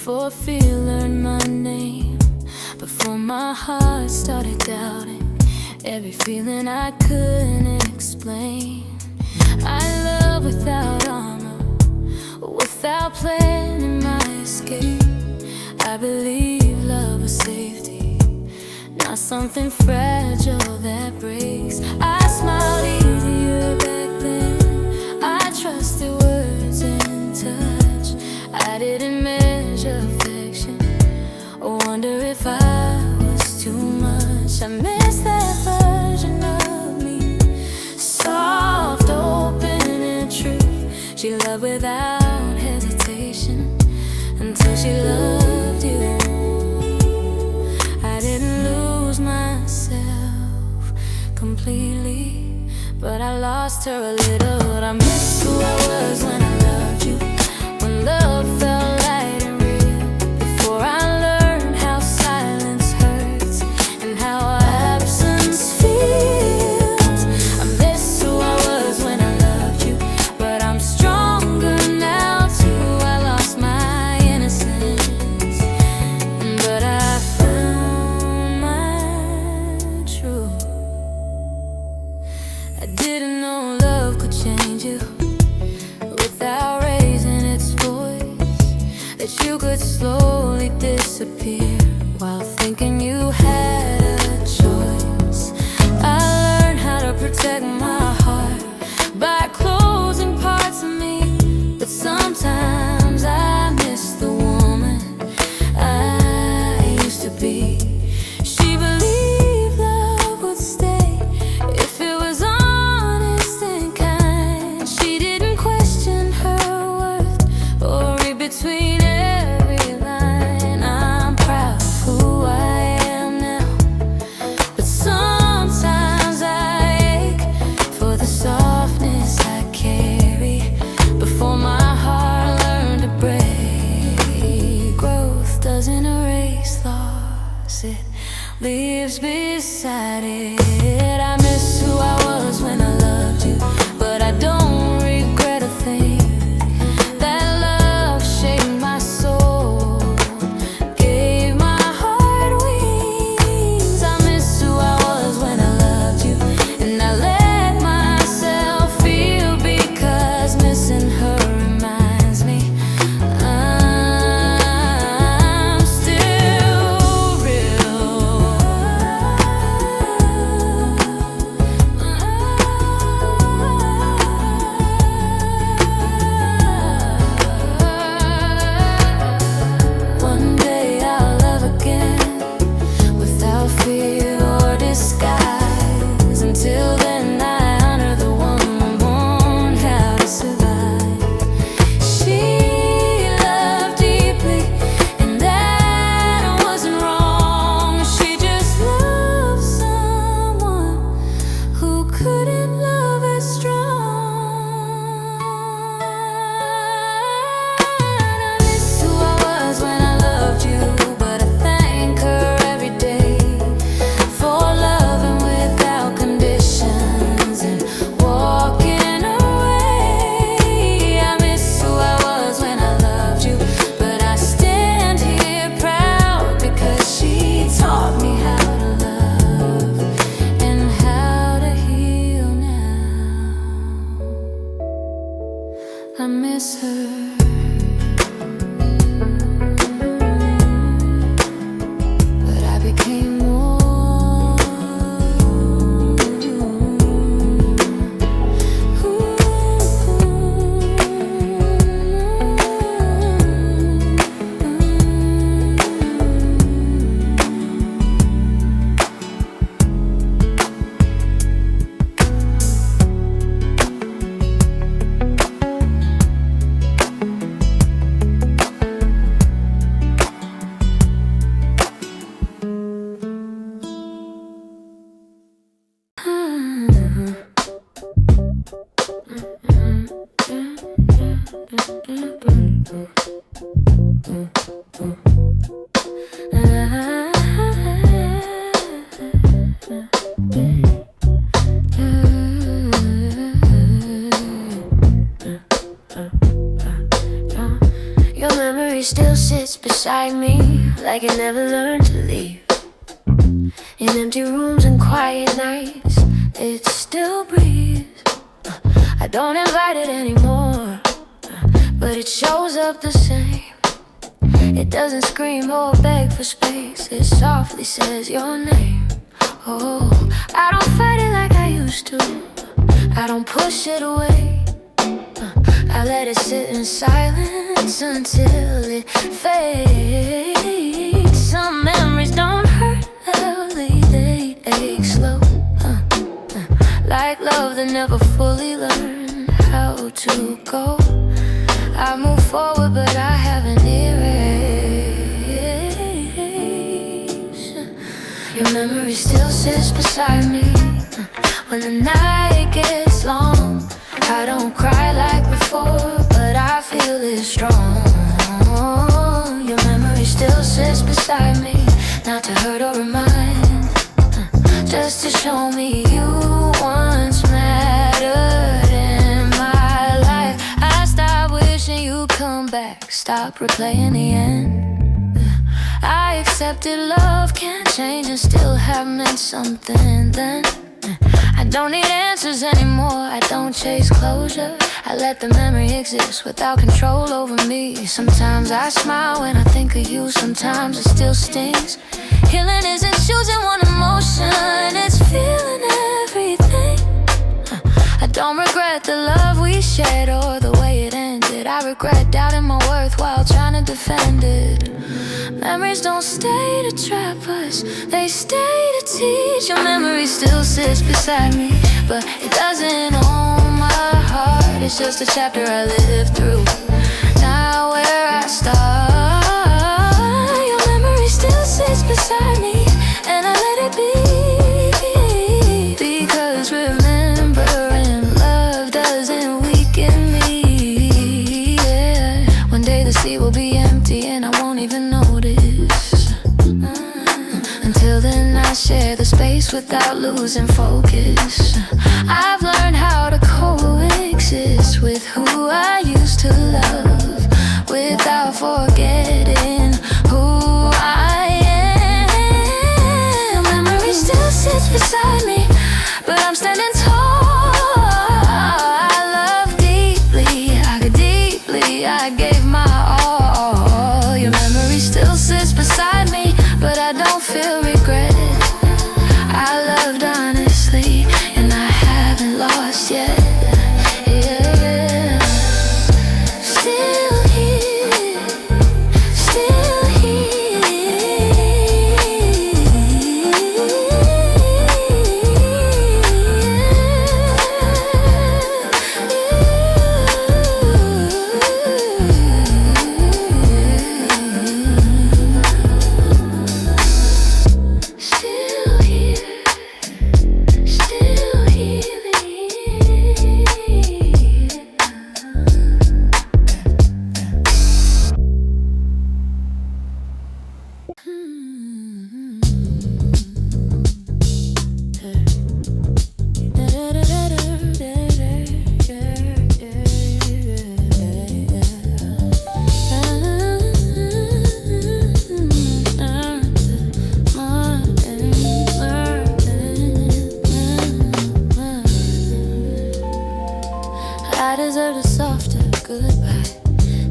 Before fear learned my name, before my heart started doubting every feeling I couldn't explain. I love without armor, without planning my escape. I believe love was safety, not something fragile that breaks. I smiled easier back then, I trusted words and touch. I didn't measure affection, or wonder if I was too much. I miss that version of me, soft, open and true. She loved without hesitation until she loved you. I didn't lose myself completely, but I lost her a little. I miss who I was when I loved you, when love felt light and real. Before I learned how silence hurts and how absence feels. I miss who I was when I loved you, but I'm stronger now too. I lost my innocence, but I found my truth. I didn't know love could change you without raising its voice, that you could slowly disappear while thinking you had a choice. I learned how to protect my heart by closing parts of me, but sometimes I miss the woman I used to be. She believed love would stay if it was honest and kind. She didn't question her worth or read between every line. I'm proud of who I am now, but sometimes I ache for the softness I carry before my heart learned to break. Growth doesn't erase loss, it lives beside it. I miss who I was when I loved you, but I don't regret a thing. That love shaped my soul, gave my heart wings. I miss who I was when I loved you, and I let myself feel, because missing her reminds me I'm still real. One day I'll love again without fear or disguise. Until then I honor the one who won't how to survive. She loved deeply, and that wasn't wrong. She just loved someone who couldn't love as strong. I miss who I was when I loved you, but I thank her every day for loving without conditions and walking away. I miss who I was when I loved you, but I stand here proud because she taught me how to love and how to heal now. I miss her. But I became more. Your memory memory still sits beside me, like it never learned to leave. In empty rooms and quiet nights, it still breathes. I don't invite it anymore, but it shows up the same. It doesn't scream or beg for space, it softly says your name. Oh, I don't fight it like I used to, I don't push it away. I let it sit in silence until it fades. Some memories don't hurt loudly, they ache slow, like love that never fully learned how to go. I move forward but I haven't erased. Your memory still sits beside me when the night gets long. I don't cry like before, but I feel it strong. Your memory still sits beside me, not to hurt or remind, just to show me you once mattered in my life. I stopped wishing you'd come back, stop replaying the end. I accepted love can't change and still have meant something then. I don't need answers anymore, I don't chase closure. I let the memory exist without control over me. Sometimes I smile when I think of you, sometimes it still stings. Healing isn't choosing one emotion, it's feeling everything. I don't regret the love we shared or the way it ended. I regret doubting my worth while trying to defend it. Memories don't stay to trap us, they stay to teach. Your memory still sits beside me, but it doesn't own my heart. It's just a chapter I lived through, not where I start. Your memory still sits beside me, and I let it be. Because remembering love doesn't weaken me, yeah. One day the sea will be empty and I won't even notice. Until then I share the space without losing focus. I've learned how to coexist with who I used to love, without forgetting who I am. Memory still sits beside me, but I'm standing tall. I love deeply, I could deeply, I gave my all. Your memory still sits beside me, but I don't feel regret. I loved honestly, and I haven't lost yet. Yeah. Still here, still here. I deserve a softer goodbye.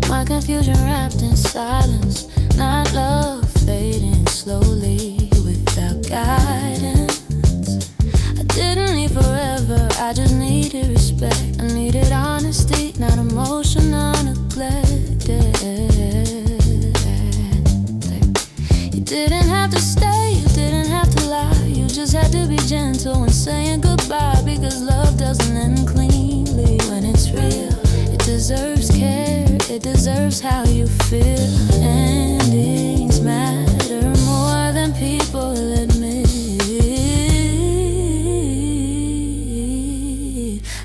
My confusion wrapped in silence, not love fading slowly without guidance. I didn't need forever, I just needed respect. I needed honesty, not emotional neglect. You didn't have to stay, you didn't have to lie. You just had to be gentle when saying goodbye, because love doesn't end cleanly when it's real. It deserves care, it deserves how you feel. Endings matter more than people admit.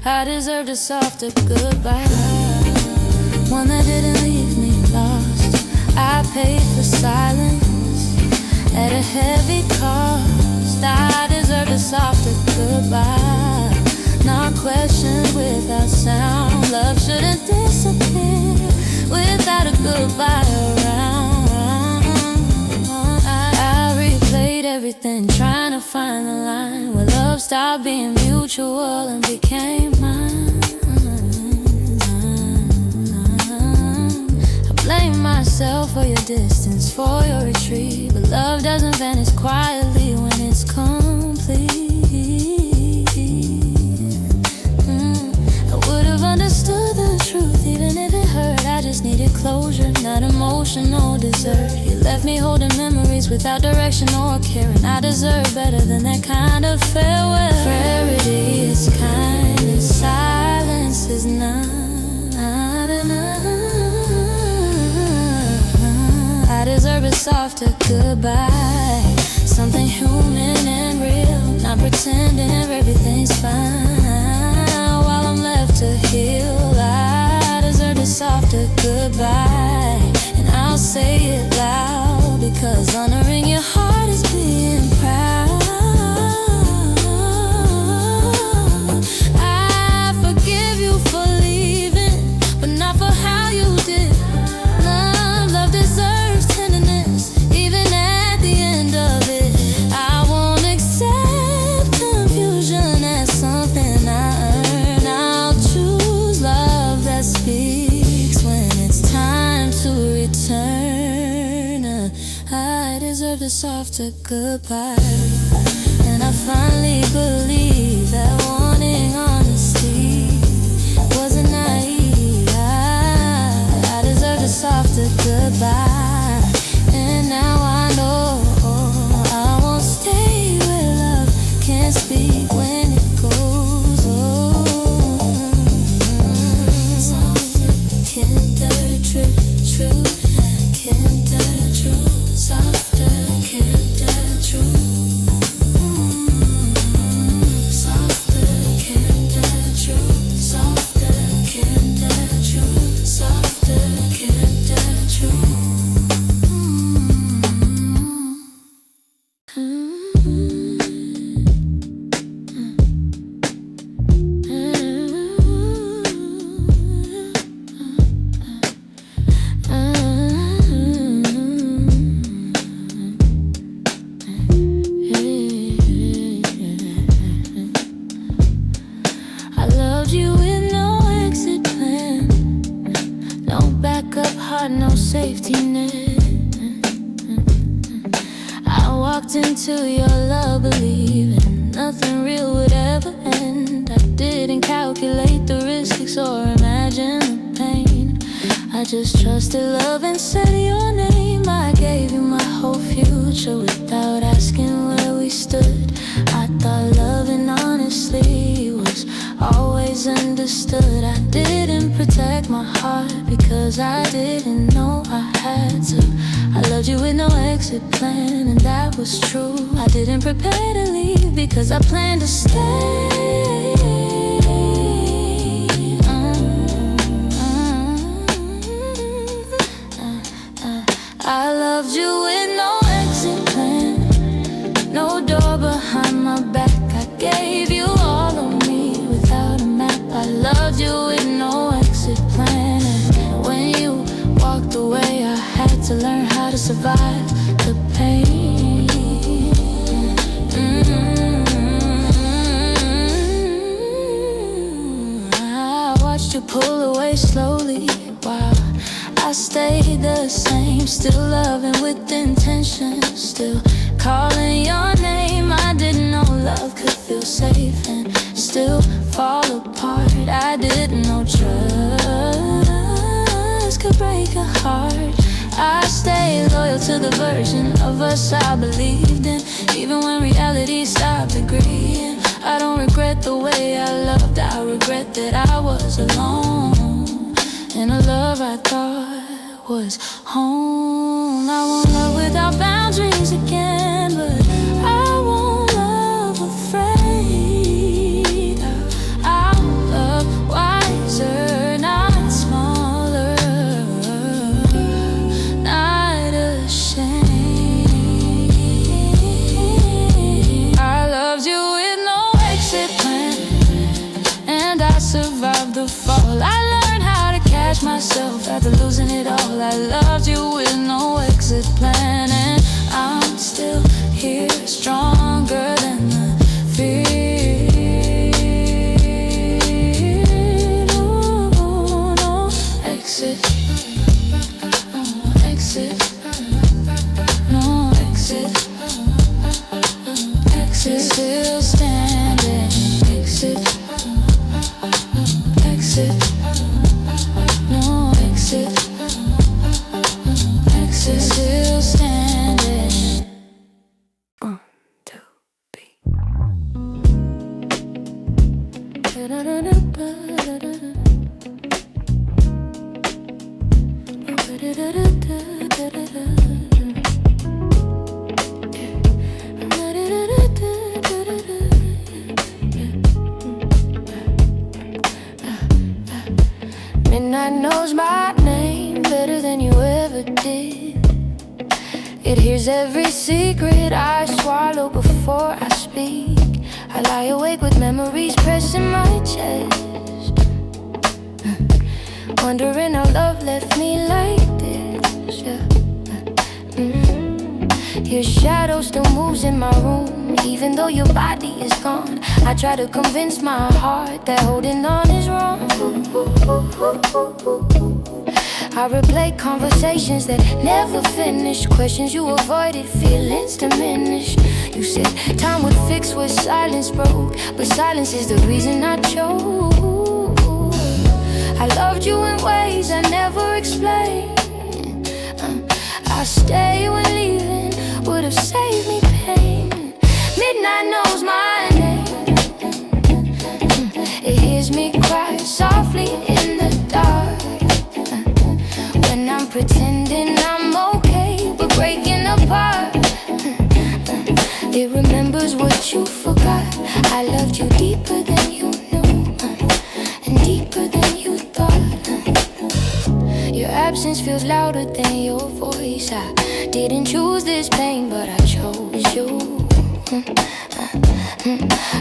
I deserved a softer goodbye, one that didn't leave me lost. I paid for silence at a heavy cost. I deserved a softer goodbye, not questions without sound. Love shouldn't disappear without a goodbye. the line where love stopped being mutual and became mine. I blame myself for your distance, for your retreat, but love doesn't vanish quietly when it's complete. I would have understood the truth even if it hurt. I just needed closure, not emotional dessert. You left me holding memories without direction or care, and I deserve better than that kind of farewell. Clarity is kindness, silence is not enough. I deserve a softer goodbye, something human and real, not pretending everything's fine while I'm left to heal. I deserve a softer goodbye, and I'll say it loud, because honoring your heart is being proud. I forgive you for leaving, but not for how you did. Love deserves tenderness, even at the end of it. I won't accept confusion as something I earn. I'll choose love that speaks when it's time to return. I deserve a softer goodbye, and I finally believe that wanting honesty wasn't naive. I deserve a softer goodbye, and now I know I won't stay where love can't speak when it goes. Softer, kinder, true, kinder, true, softer, kinder, true. Softer, kinder, true, softer, kinder, true, softer, kinder, true. I loved you with no exit plan, no backup heart, no safety net. I walked into your love believing nothing real would ever end. I didn't calculate the risks or imagine the pain. I just trusted love and said your name. I gave you my whole future without asking where we stood. I thought loving honestly was always understood. I didn't protect my heart because I didn't know I had to. I loved you with no exit plan, and that was true. I didn't prepare to leave because I planned to stay. I loved you with no exit plan, no door behind my back. I gave you all of me without a map. I loved you with no exit plan, and when you walked away, I had to learn how to survive the pain. I watched you pull away slowly while I stayed the same, still loving with intention, still calling your name. I didn't know love could feel safe and still fall apart. I didn't know trust could break a heart. I stayed loyal to the version of us I believed in, even when reality stopped agreeing. I don't regret the way I loved, I regret that I was alone in a love I thought was home. I won't love without boundaries again, but I won't love afraid. I'll love wiser, not smaller, not ashamed. I loved you with no exit plan, and I survived the fall. I learned how to catch myself after losing it all. I loved you with no exit plan, and I'm still here, stronger than the Midnight knows my name better than you ever did. It hears every secret I swallow before I speak. I lie awake with memories pressing my chest, wondering how love left me like this, yeah. Your shadow still moves in my room, even though your body is gone. I try to convince my heart that holding on is wrong. I replay conversations that never finished, questions you avoided, feelings diminished. You said time would fix what silence broke, but silence is the reason I chose. I loved you in ways I never explained. I stay when leaving would have saved me pain. Midnight knows my name. It hears me cry softly in the dark, when I'm pretending I'm okay but breaking apart. It remembers what you forgot. I loved you deeper than you knew, and deeper than you thought. Your absence feels louder than your voice. I didn't choose this pain, but I chose you.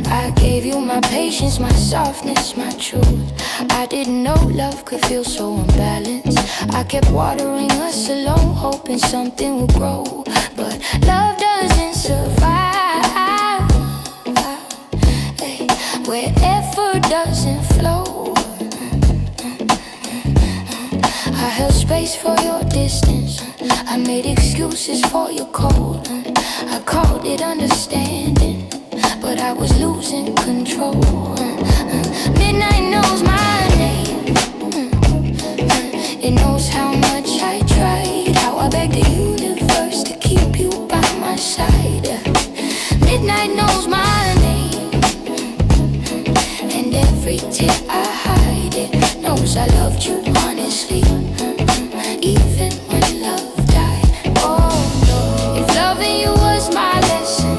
I gave you my patience, my softness, my truth. I didn't know love could feel so unbalanced. I kept watering us alone, hoping something would grow, but love doesn't survive where effort doesn't flow. I held space for your distance. I made excuses for your cold. I called it understanding, but I was losing control. Midnight knows my name. It knows how much I tried, how I begged the universe to keep you by my side. Midnight knows my name, and every tear I hide, it knows I loved you honestly, even when love died. Oh, if loving you was my lesson,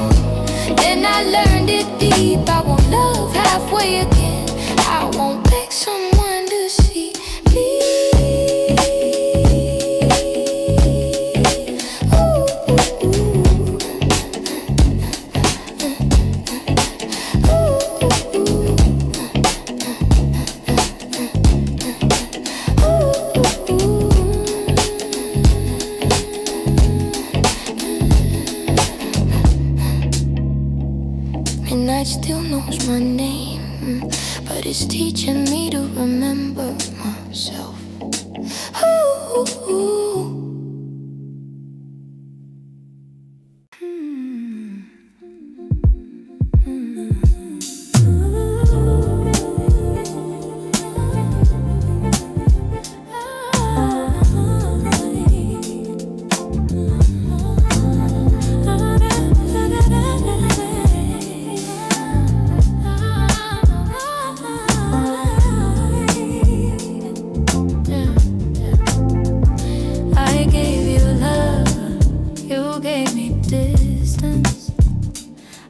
then I learned it deep. I won't love halfway again. I won't beg someone to see me. Midnight still knows my name, but it's teaching me to remember myself. Ooh.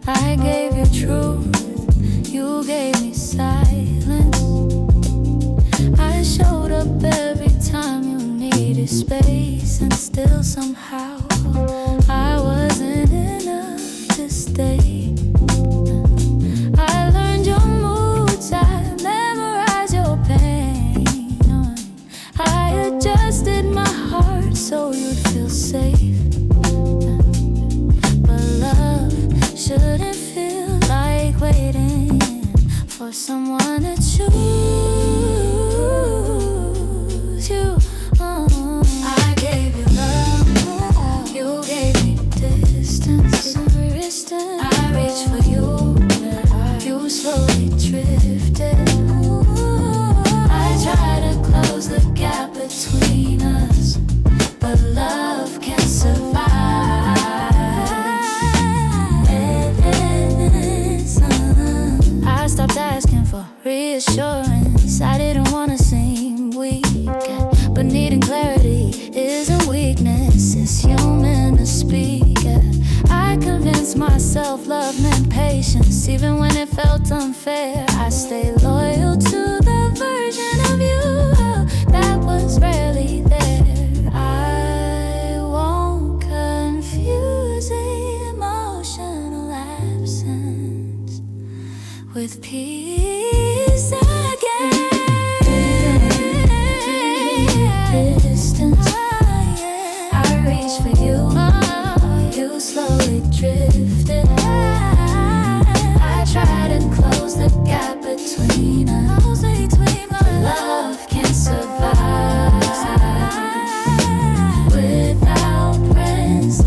I gave you truth, you gave me silence. I showed up every time you needed space, and still somehow I wasn't enough to stay. I learned your moods, I memorized your pain. I adjusted my heart so you'd feel safe. But love shouldn't feel like waiting for someone to choose you. I gave you love, you gave me distance. I reached for you, you slowly drifted. I tried to close the gap between us, but love can't survive. I stopped asking for reassurance. I didn't wanna seem weak, but needing clarity is is human to speak. I convinced myself love meant patience, even when it felt unfair. I stayed loyal to the version of you that was rarely there. I won't confuse emotional absence with peace again. Distance, I reach for you, you slowly drifted. I try to close the gap between us, but love can't survive without presence.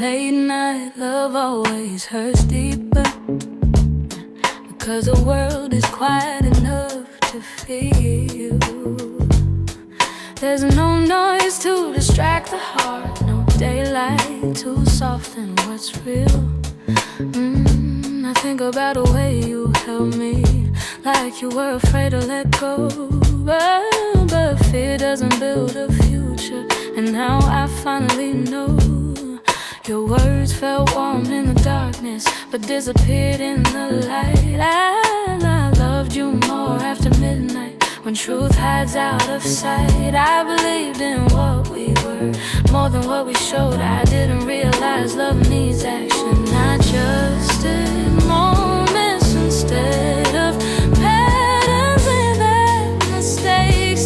Late night love always hurts deeper, because the world is quiet enough to feel. There's no noise to distract the heart, no daylight to soften what's real. I think about the way you held me, like you were afraid to let go. But fear doesn't build a future, and now I finally know. Your words felt warm in the darkness, but disappeared in the light. I loved you more after midnight, when truth hides out of sight. I believed in what we were, more than what we showed. I didn't realize love needs action. I trusted moments instead of patterns without mistakes.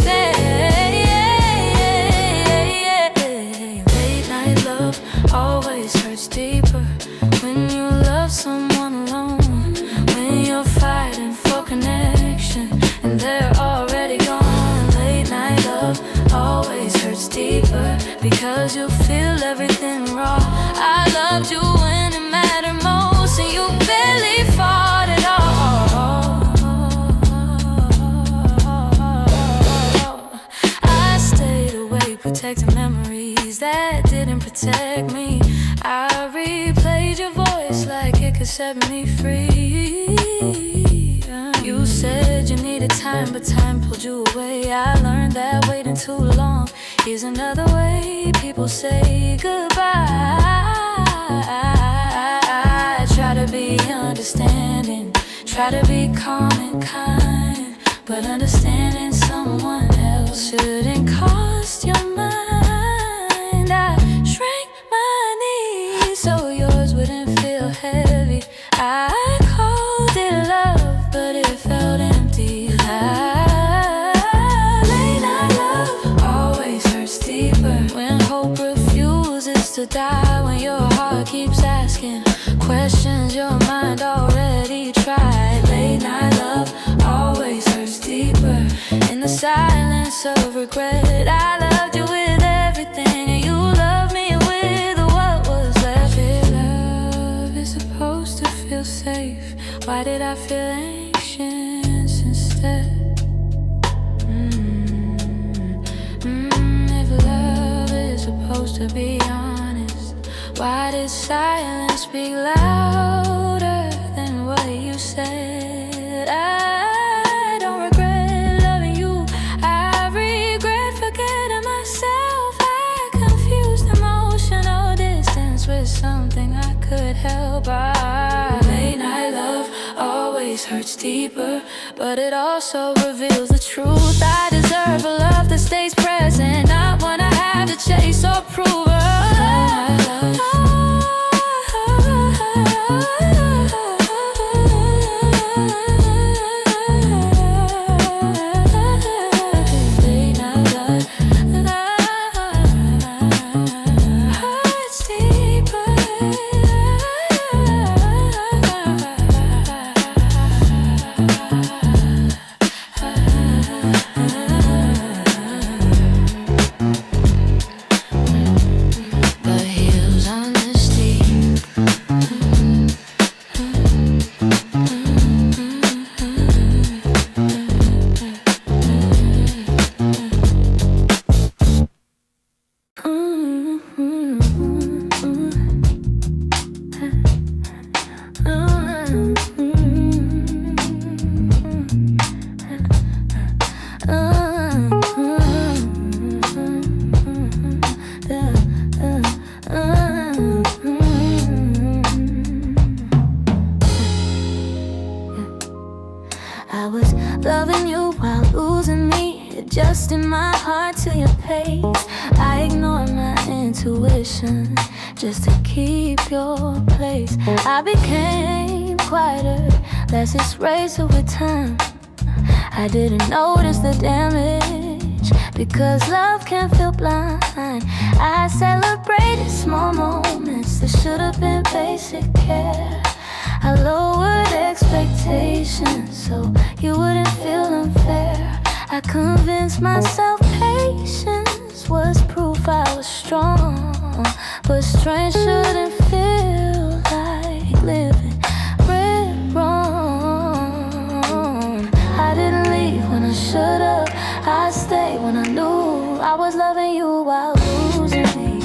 Late night love always hurts deeper when you love someone alone, when you're fighting for connection and they're already gone. Late night love always hurts deeper, because you feel everything raw. I loved you when it mattered most, and you barely fought at all. I stayed awake, protecting memories that didn't protect me. I replayed your voice like it could set me free. You said you needed time, but time pulled you away. I learned that waiting too long is another way people say goodbye. I try to be understanding, try to be calm and kind, but understanding someone else shouldn't cost your mind. I shrank my knees so yours wouldn't feel heavy. I called it love, but it felt empty. Late night love always hurts deeper, when hope refuses to die, when your heart keeps asking questions your mind already tried. Late night love always hurts deeper, in the silence of regret. I loved you with everything, and you loved me with what was left. If love is supposed to feel safe, why did I feel anxious instead? If love is supposed to be honest, why did silence speak louder than what you said? I don't regret loving you, I regret forgetting myself. I confused emotional distance with something I could help. Late night love always always hurts deeper, but it also reveals the truth. I deserve a love that stays present, not one I have to chase or prove. Loving you while losing me, adjusting my heart to your pace. I ignored my intuition just to keep your place. I became quieter, less erased with time. I didn't notice the damage because love can feel blind. I celebrated small moments that should have been basic care. I lowered expectations so you wouldn't feel unfair. I convinced myself patience was proof I was strong, but strength shouldn't feel like living wrong. I didn't leave when I should've. I stayed when I knew I was loving you while losing me.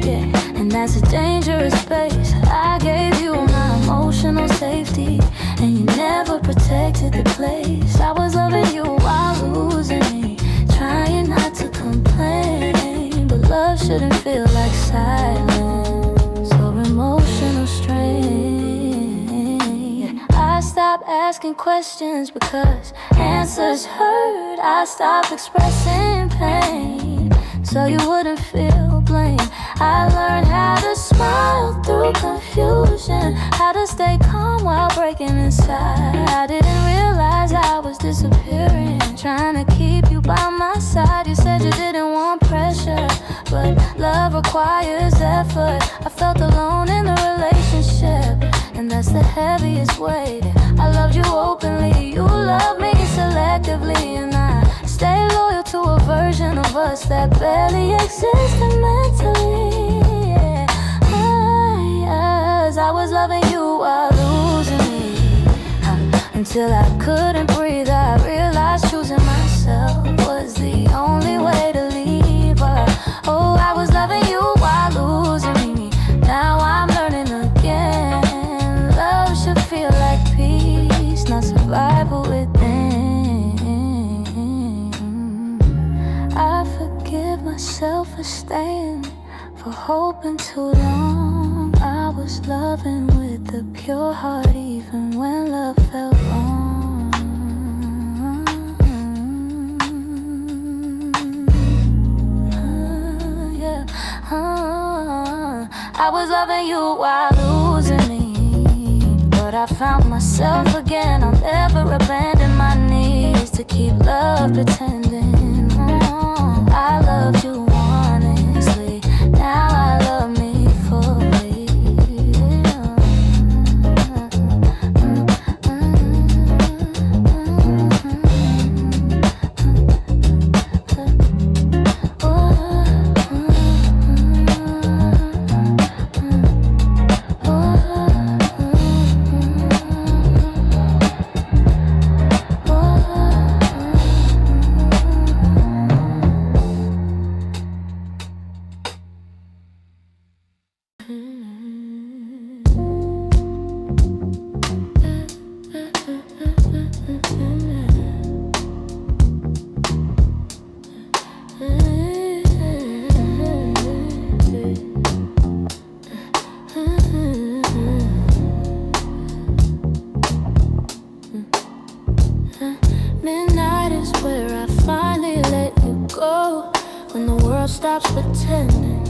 Yeah, and that's a dangerous space. I gave you my emotional safety, and you never protected the place. I was loving you while losing me, trying not to complain, but love shouldn't feel like silence or emotional strain. I stopped asking questions because answers hurt. I stopped expressing pain so you wouldn't feel blame. I learned how to smile through confusion, how to stay calm while breaking inside. I didn't realize I was disappearing, trying to keep you by my side. You said you didn't want pressure, but love requires effort. I felt alone in the relationship, and that's the heaviest weight. I loved you openly, you loved me selectively, and I stay loyal to a version of us that barely existed mentally. Yeah. I was loving you while losing me, until I couldn't breathe. I realized choosing myself was the only way to leave her. Oh, I was loving you while losing me. Now I'm learning again. Love should feel like peace, not survival within. I forgive myself for staying, for hoping too long. I was loving with a pure heart even when love felt wrong. I was loving you while losing me, but I found myself again. I'll never abandon my knees to keep love pretending. I loved you honestly, now I love me fully. stops pretending,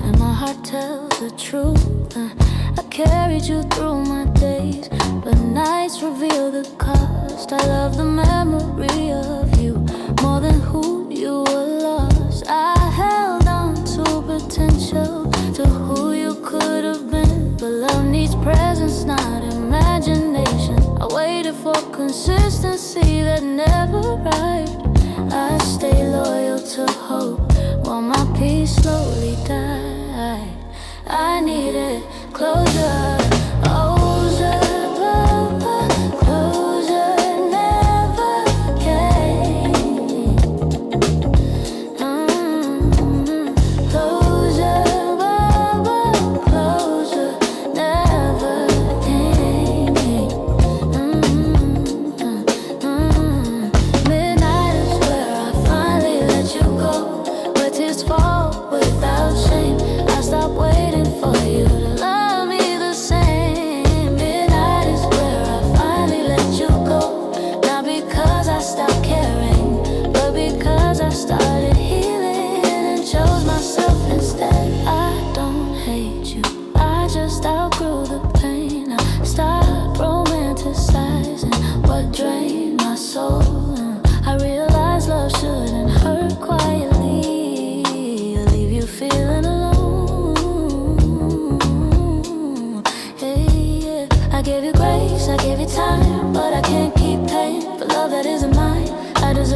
and my heart tells the truth. I carried you through my days, but nights reveal the cost. I love the memory of you more than who you were lost. I held on to potential, to who you could have been, but love needs presence, not imagination. I waited for consistency that never arrived. I stay loyal to hope while my peace slowly died. I needed closure.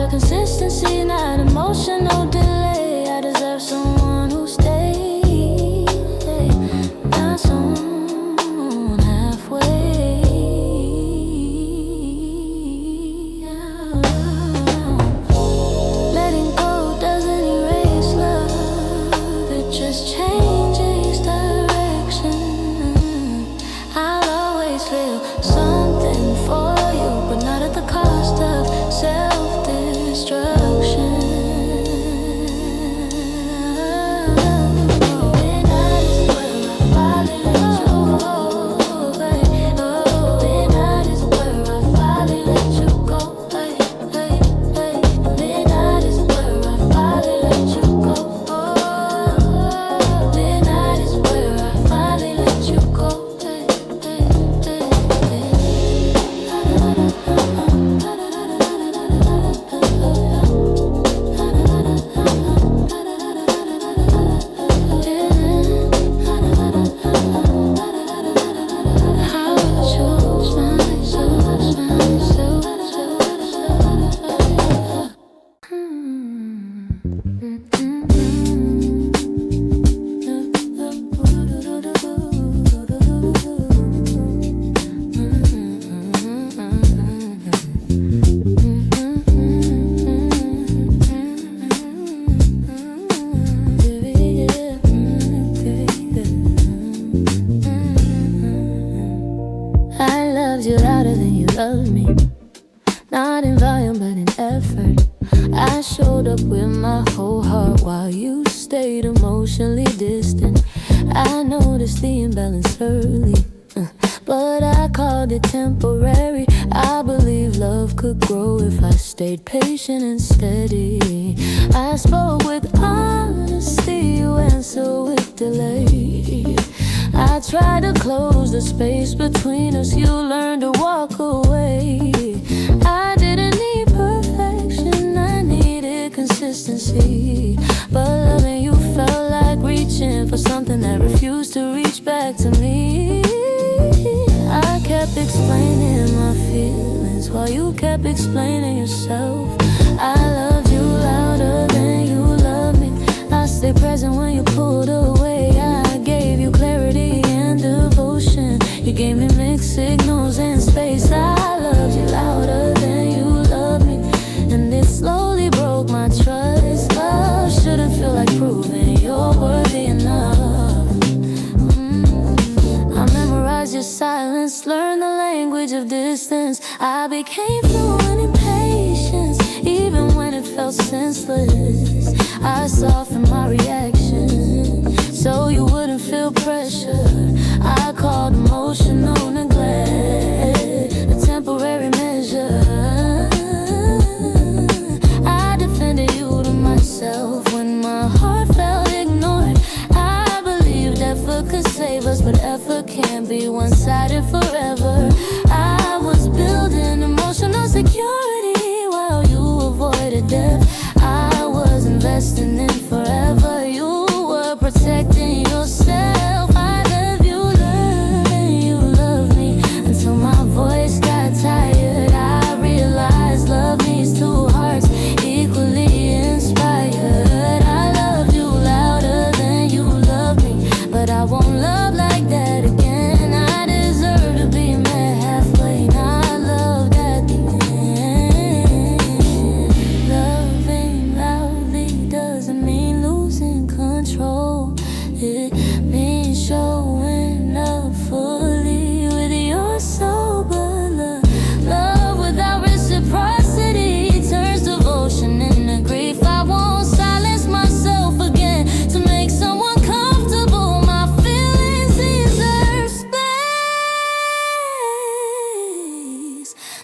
Consistency, not emotional delay. I deserve someone who stays, not someone halfway. Letting go doesn't erase love, it just changes direction. I'll always feel something for you, but not at the cost of self-destruction. You louder than you love me, not in volume but in effort. I showed up with my whole heart while you stayed emotionally distant. I noticed the imbalance early, but I called it temporary. I believe love could grow if I stayed patient and steady. I spoke with honesty, you answered with delay. I tried to close the space between us, you learned to walk away. I didn't need perfection, I needed consistency. But loving you felt like reaching for something that refused to reach back to me. I kept explaining my feelings while you kept explaining yourself. I loved you louder than you loved me. I stayed present when you pulled away. I gave you clarity and devotion. You gave me mixed signals and space. I loved you louder than you loved me, and it slowly broke my trust. Love shouldn't feel like proving you're worthy enough. I memorized your silence, learned the language of distance. I became fluent in patience, even when it felt senseless. I softened my reaction so you wouldn't feel pressure. I called emotional neglect a temporary measure. I defended you to myself,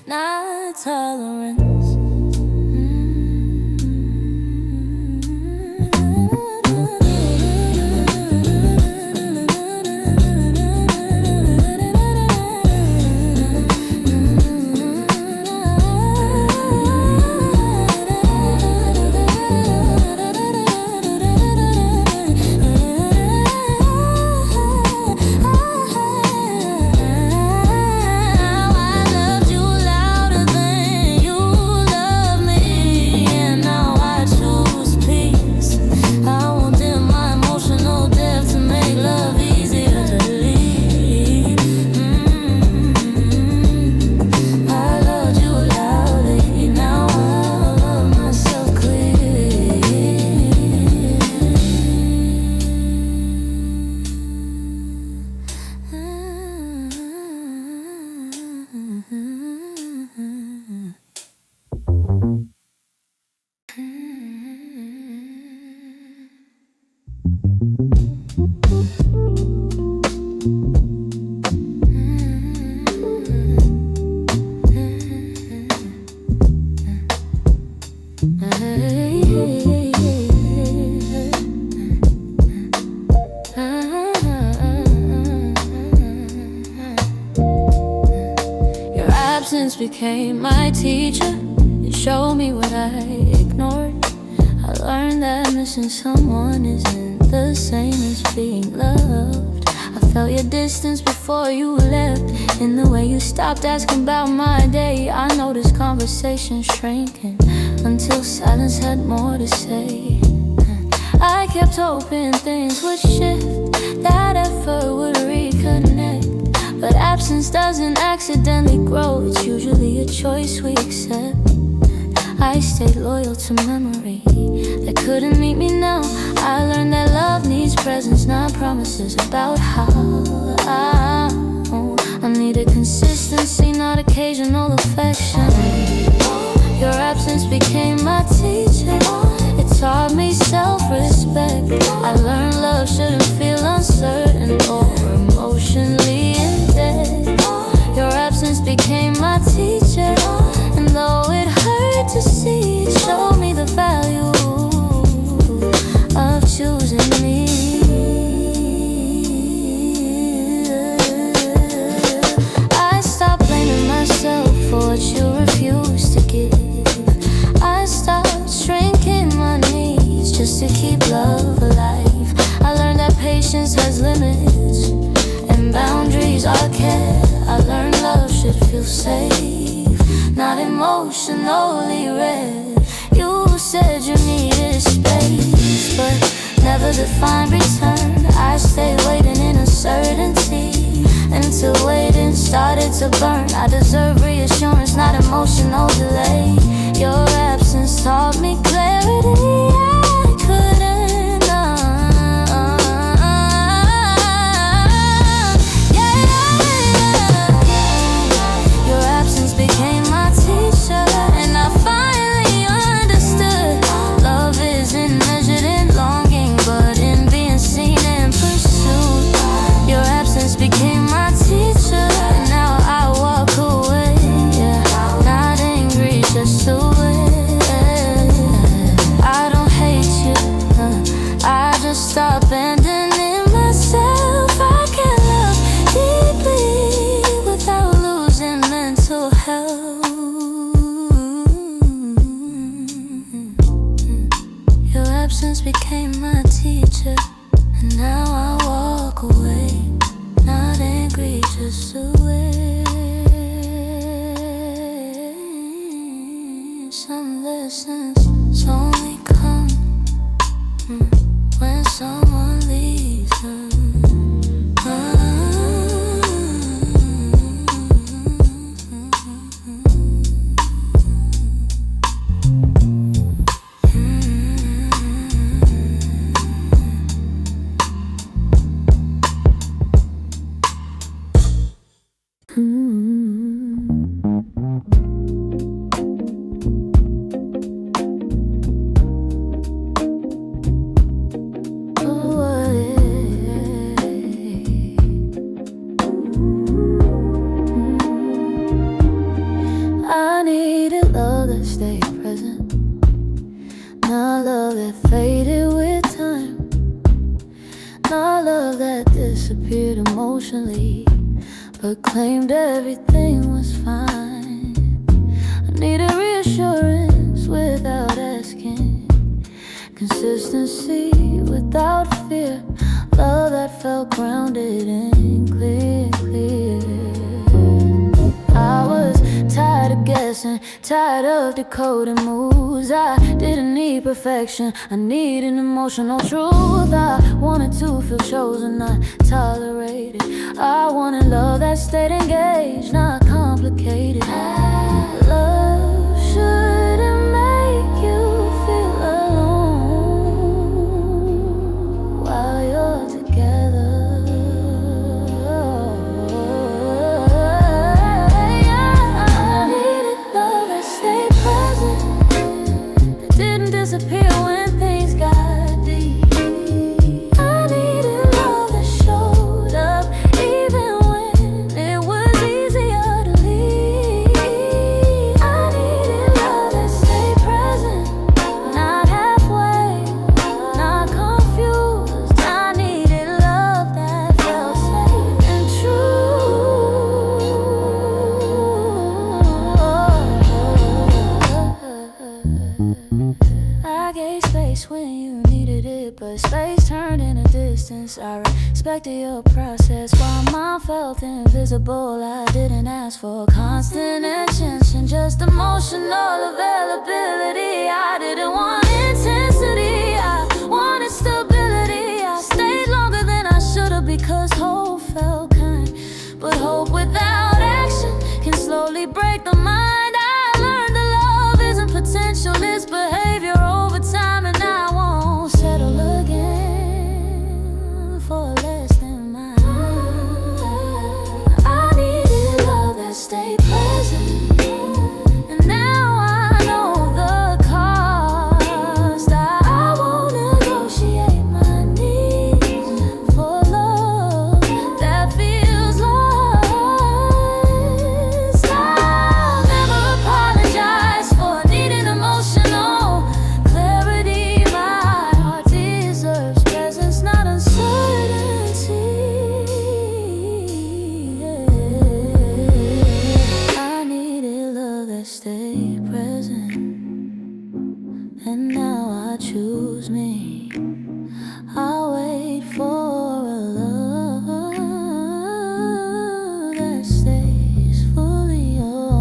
not tolerance. Your absence became my teacher. It showed me what I ignored. I learned that missing someone isn't the same as being loved. I felt your distance before you left. In the way you stopped asking about my day, I noticed conversation shrinking until silence had more to say. I kept hoping things would shift, that effort would reconnect. But absence doesn't accidentally grow, it's usually a choice we accept. I stayed loyal to memory that couldn't meet me now. I learned that love needs presence, not promises about how. I needed consistency, not occasional affection. Your absence became my teacher. It taught me self-respect. I learned love shouldn't feel uncertain or emotionally in debt. Your absence became my teacher, and though it hurt to see, it showed me the value of choosing me. I stopped blaming myself for what you refused to give. I stopped shrinking my needs just to keep love alive. I learned that patience has limits and boundaries are kept. I learned love should feel safe, not emotionally red. You said you needed space, but never defined return. I stayed waiting in uncertainty until waiting started to burn. I deserve reassurance, not emotional delay. Your absence taught me clarity I couldn't. Your absence became my teacher, and I finally understood love isn't measured in longing, but in being seen and pursued. Your absence became my teacher, and now I walk away, yeah, not angry, just aware. I don't hate you, I just stop abandoning myself. I can't love deeply without losing mental health. Your absence became my teacher, and now I walk away, not angry, just aware. Some lessons only come when someone leaves them. emotionally, but claimed everything was fine. I needed reassurance without asking, consistency without fear, love that felt grounded and clear. I was tired of guessing, tired of decoding moods. I didn't need perfection, I needed emotional truth. I wanted to feel chosen, not tolerated. I wanted love that stayed engaged, not complicated. Love shouldn't make you feel alone while you're together. Disappear when things got deep. I needed love that showed up even when it was easier to leave. I needed love that stayed present, not halfway, not confused. I needed love that felt safe and true. I gave space when you needed it, but space turned into distance. I respected your process while mine felt invisible. I didn't ask for constant attention, just emotional availability. I didn't want intensity, I wanted stability. I stayed longer than I should've because hope felt kind, but hope without action can slowly break the mind. I learned that love isn't potential, it's behavior over time, and I won't settle again for less than mine. I needed love that stayed present, and now I know the cost. I won't negotiate my needs for love that feels lost. I'll never apologize for needing emotional clarity. My heart deserves presence, not uncertainty. I needed love that stayed present, and now I choose me. I'll wait for a love that stays fully yours.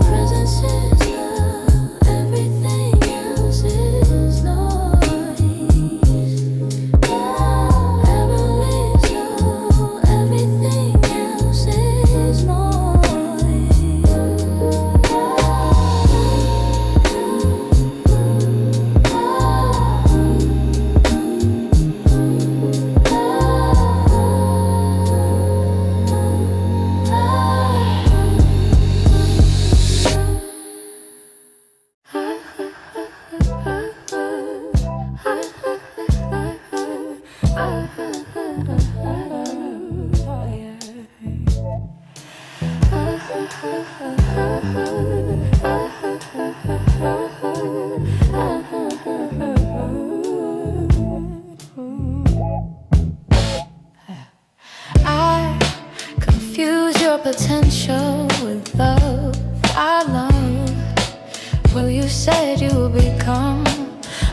Presence is love, everything else is noise. Heaven is love, everything else is I confuse your potential with love I love. Well, you said you would become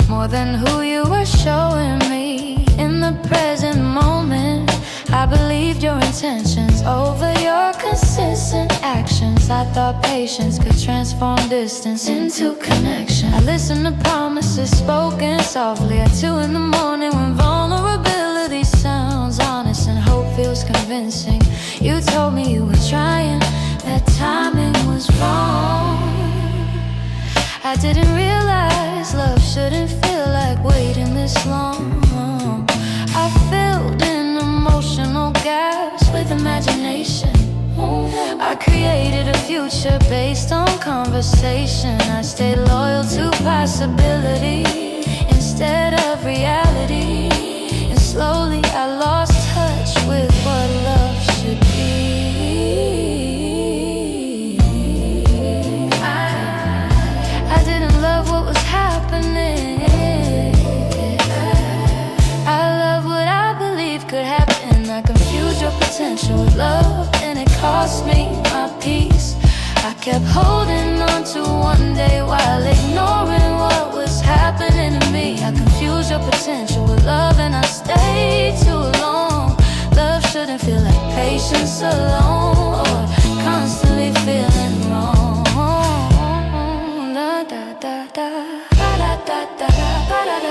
more than who you were showing me in the present moment. I believed your intentions over your consistent actions. I thought patience could transform distance into connection. I listened to promises spoken softly at 2 in the morning, when vulnerability sounds honest and hope feels convincing. You told me you were trying, that timing was wrong. I didn't realize love shouldn't feel like waiting this long. I filled in emotional gaps with imagination. I created a future based on conversation. I stayed loyal to possibility instead of reality, and slowly I lost touch with what love should be. I didn't love what was happening. I love what I believe cost me my peace. I kept holding on to one day while ignoring what was happening to me. I confused your potential with love and I stayed too long. Love shouldn't feel like patience alone, or constantly feeling wrong. Da da da da da da da da da da da.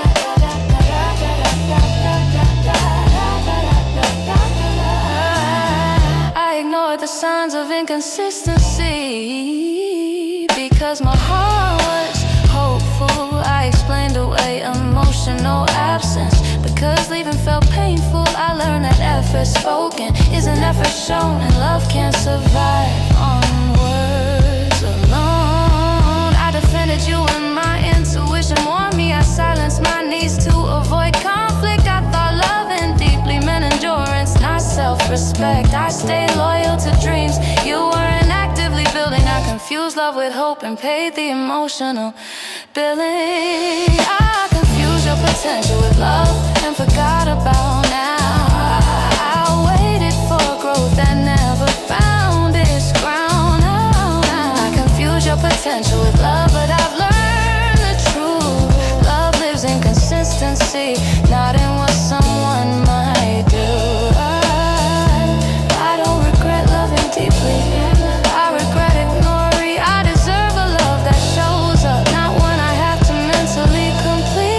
I ignored the signs of inconsistency because my heart was hopeful. I explained away emotional absence because leaving felt painful. I learned that effort spoken is an effort shown, and love can't survive on words alone. I defended you and my intuition warned me. I silenced my needs to avoid conflict. I thought loving deeply meant endurance, not self-respect. I stayed loyal to dreams you weren't actively building. I confused love with hope and paid the emotional billing. I confused your potential with love and forgot about now. I waited for growth that never found its ground. I confused your potential with love, but I've learned the truth. Love lives in consistency, not in what someone might do. I don't regret loving deeply, I regret ignoring. I deserve a love that shows up, not when I have to mentally complete.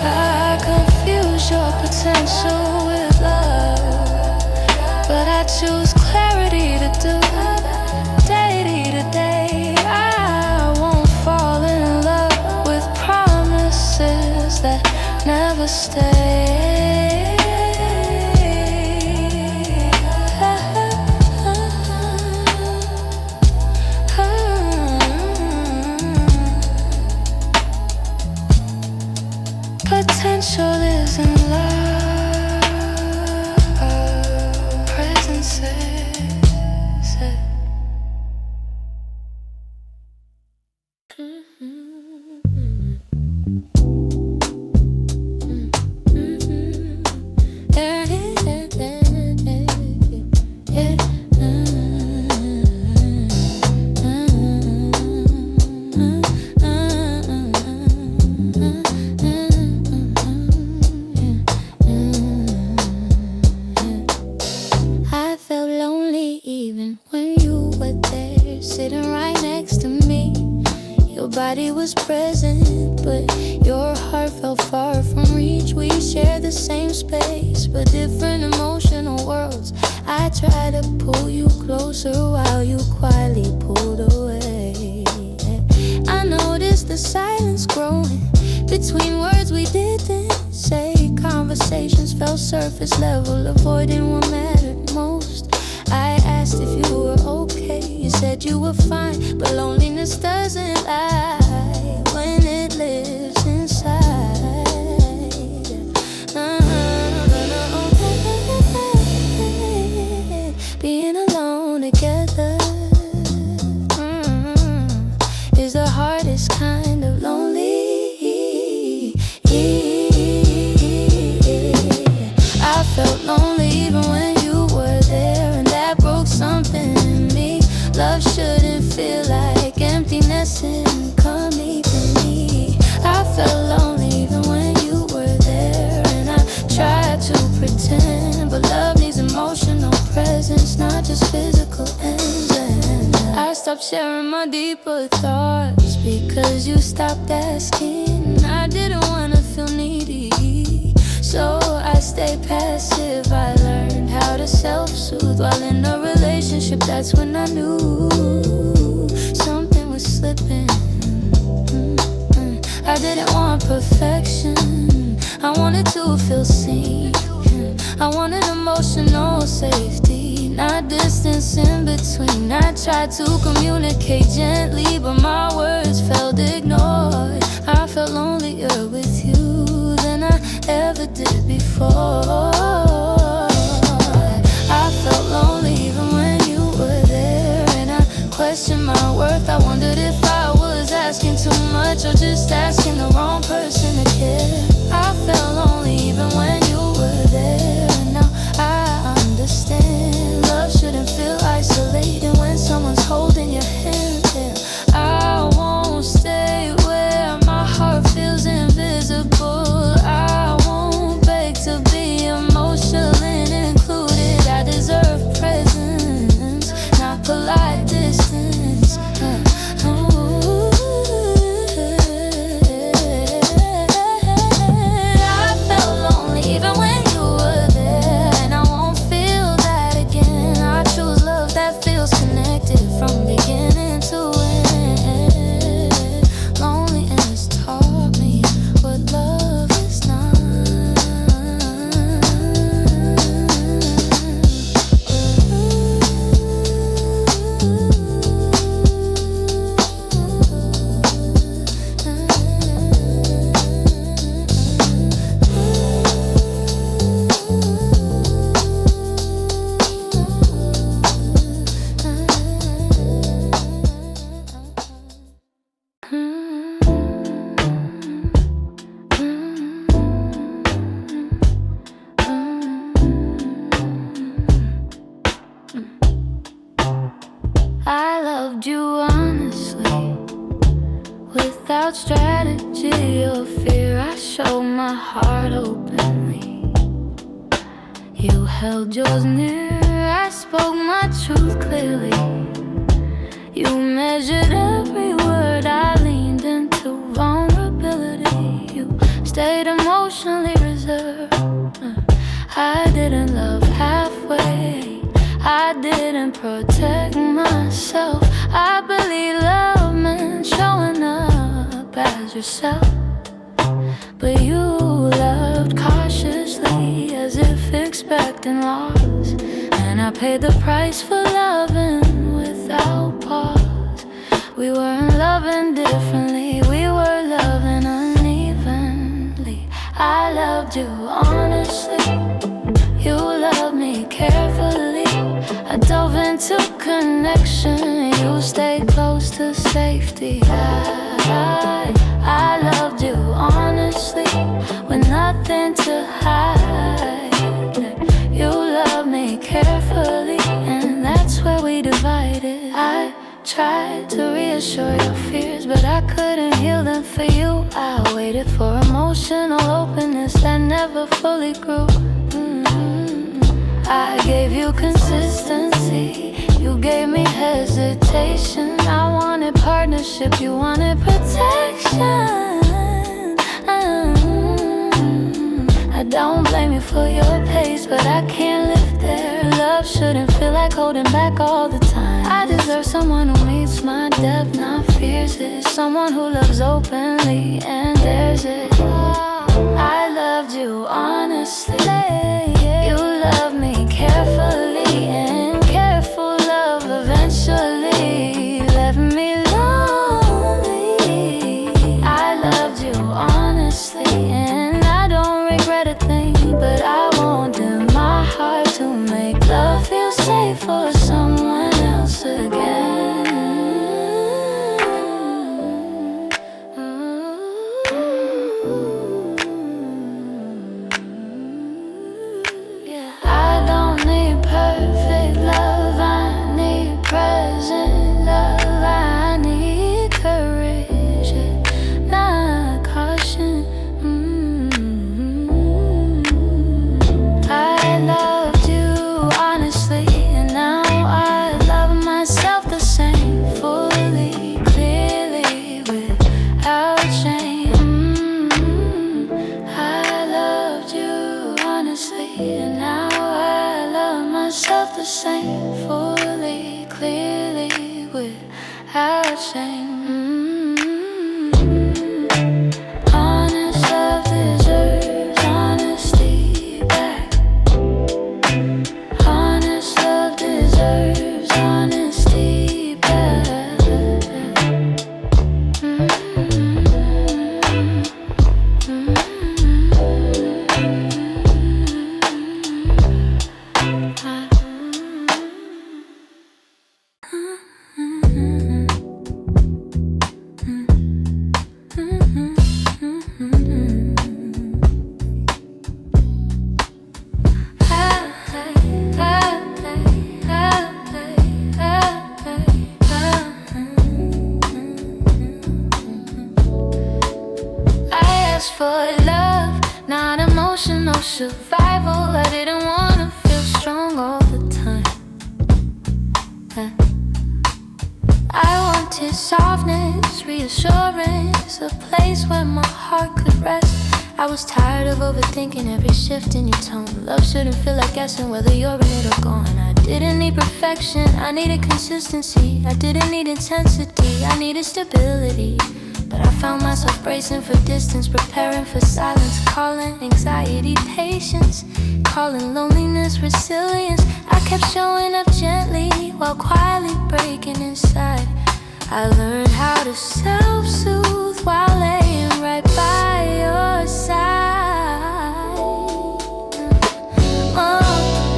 I confuse your potential with love, but I choose clarity to do. Day to day, I won't fall in love with promises that never stay. Potential is in love, presence is it. I felt lonely even when you were there, sitting right next to me. Your body was present, but your heart felt far from reach. We shared the same space, but different emotional worlds. I tried to pull you closer while you quietly pulled away. I noticed the silence growing between words we didn't say. Conversations felt surface level, avoiding what mattered most. I asked if you were okay, you said you were fine, but loneliness doesn't lie when it lives inside. Being alone together is the hardest kind of lonely. I felt lonely even when you were there, and that broke something in me. Love shouldn't feel like emptiness and come even me. I felt lonely even when you were there, and I tried to pretend, but love needs emotional presence, not just physical ends. And I stopped sharing my deeper thoughts because you stopped asking. I didn't wanna feel needy, so I stayed passive. I learned how to self-soothe while in a relationship. That's when I knew something was slipping. I didn't want perfection, I wanted to feel seen. I wanted emotional safety, not distance in between. I tried to communicate gently, but my words felt ignored. I felt lonelier with you than I ever did before. I felt lonely even when you were there, and I questioned my worth. I wondered if I was asking too much. but you're just asking the wrong person to care. I felt lonely even when you were there. Now I understand. Love shouldn't feel isolated when someone's holding your hand. I won't stay where my heart feels invisible. I won't beg to be emotional and included. I deserve presence, not polite distance. I felt lonely even when you were there, and I won't feel that again. I choose love that feels connected from beginning to end. Loneliness taught me what love is not. I loved you honestly, without strategy or fear. I showed my heart openly. You held yours near. I spoke my truth clearly. You measured every word. I leaned into vulnerability. You stayed emotionally reserved. I didn't love halfway. I didn't protect myself. I believe love meant showing up as yourself. But you loved cautiously, as if expecting loss. And I paid the price for loving without pause. We weren't loving differently, we were loving unevenly. I loved you honestly, you loved me carefully. I dove into connection, you stayed close to safety. I loved you honestly, with nothing to hide. You loved me carefully, and that's where we divided. I tried to reassure your fears, but I couldn't heal them for you. I waited for emotional openness that never fully grew. I gave you consistency, you gave me hesitation. I wanted partnership, you wanted protection. I don't blame you for your pace, but I can't live there. Love shouldn't feel like holding back all the time. I deserve someone who meets my depth, not fears it. Someone who loves openly and dares it. I loved you honestly, you loved me carefully, and careful love eventually left me lonely. I loved you honestly, and I don't regret a thing, but I won't dim my heart to make love feel safe for someone else again. asked for love, not emotional survival. I didn't wanna feel strong all the time. I wanted softness, reassurance, a place where my heart could rest. I was tired of overthinking every shift in your tone. Love shouldn't feel like guessing whether you're in it or gone. I didn't need perfection, I needed consistency. I didn't need intensity, I needed stability. But I found myself bracing for distance, preparing for silence, calling anxiety patience, calling loneliness resilience. I kept showing up gently while quietly breaking inside. I learned how to self-soothe while laying right by your side.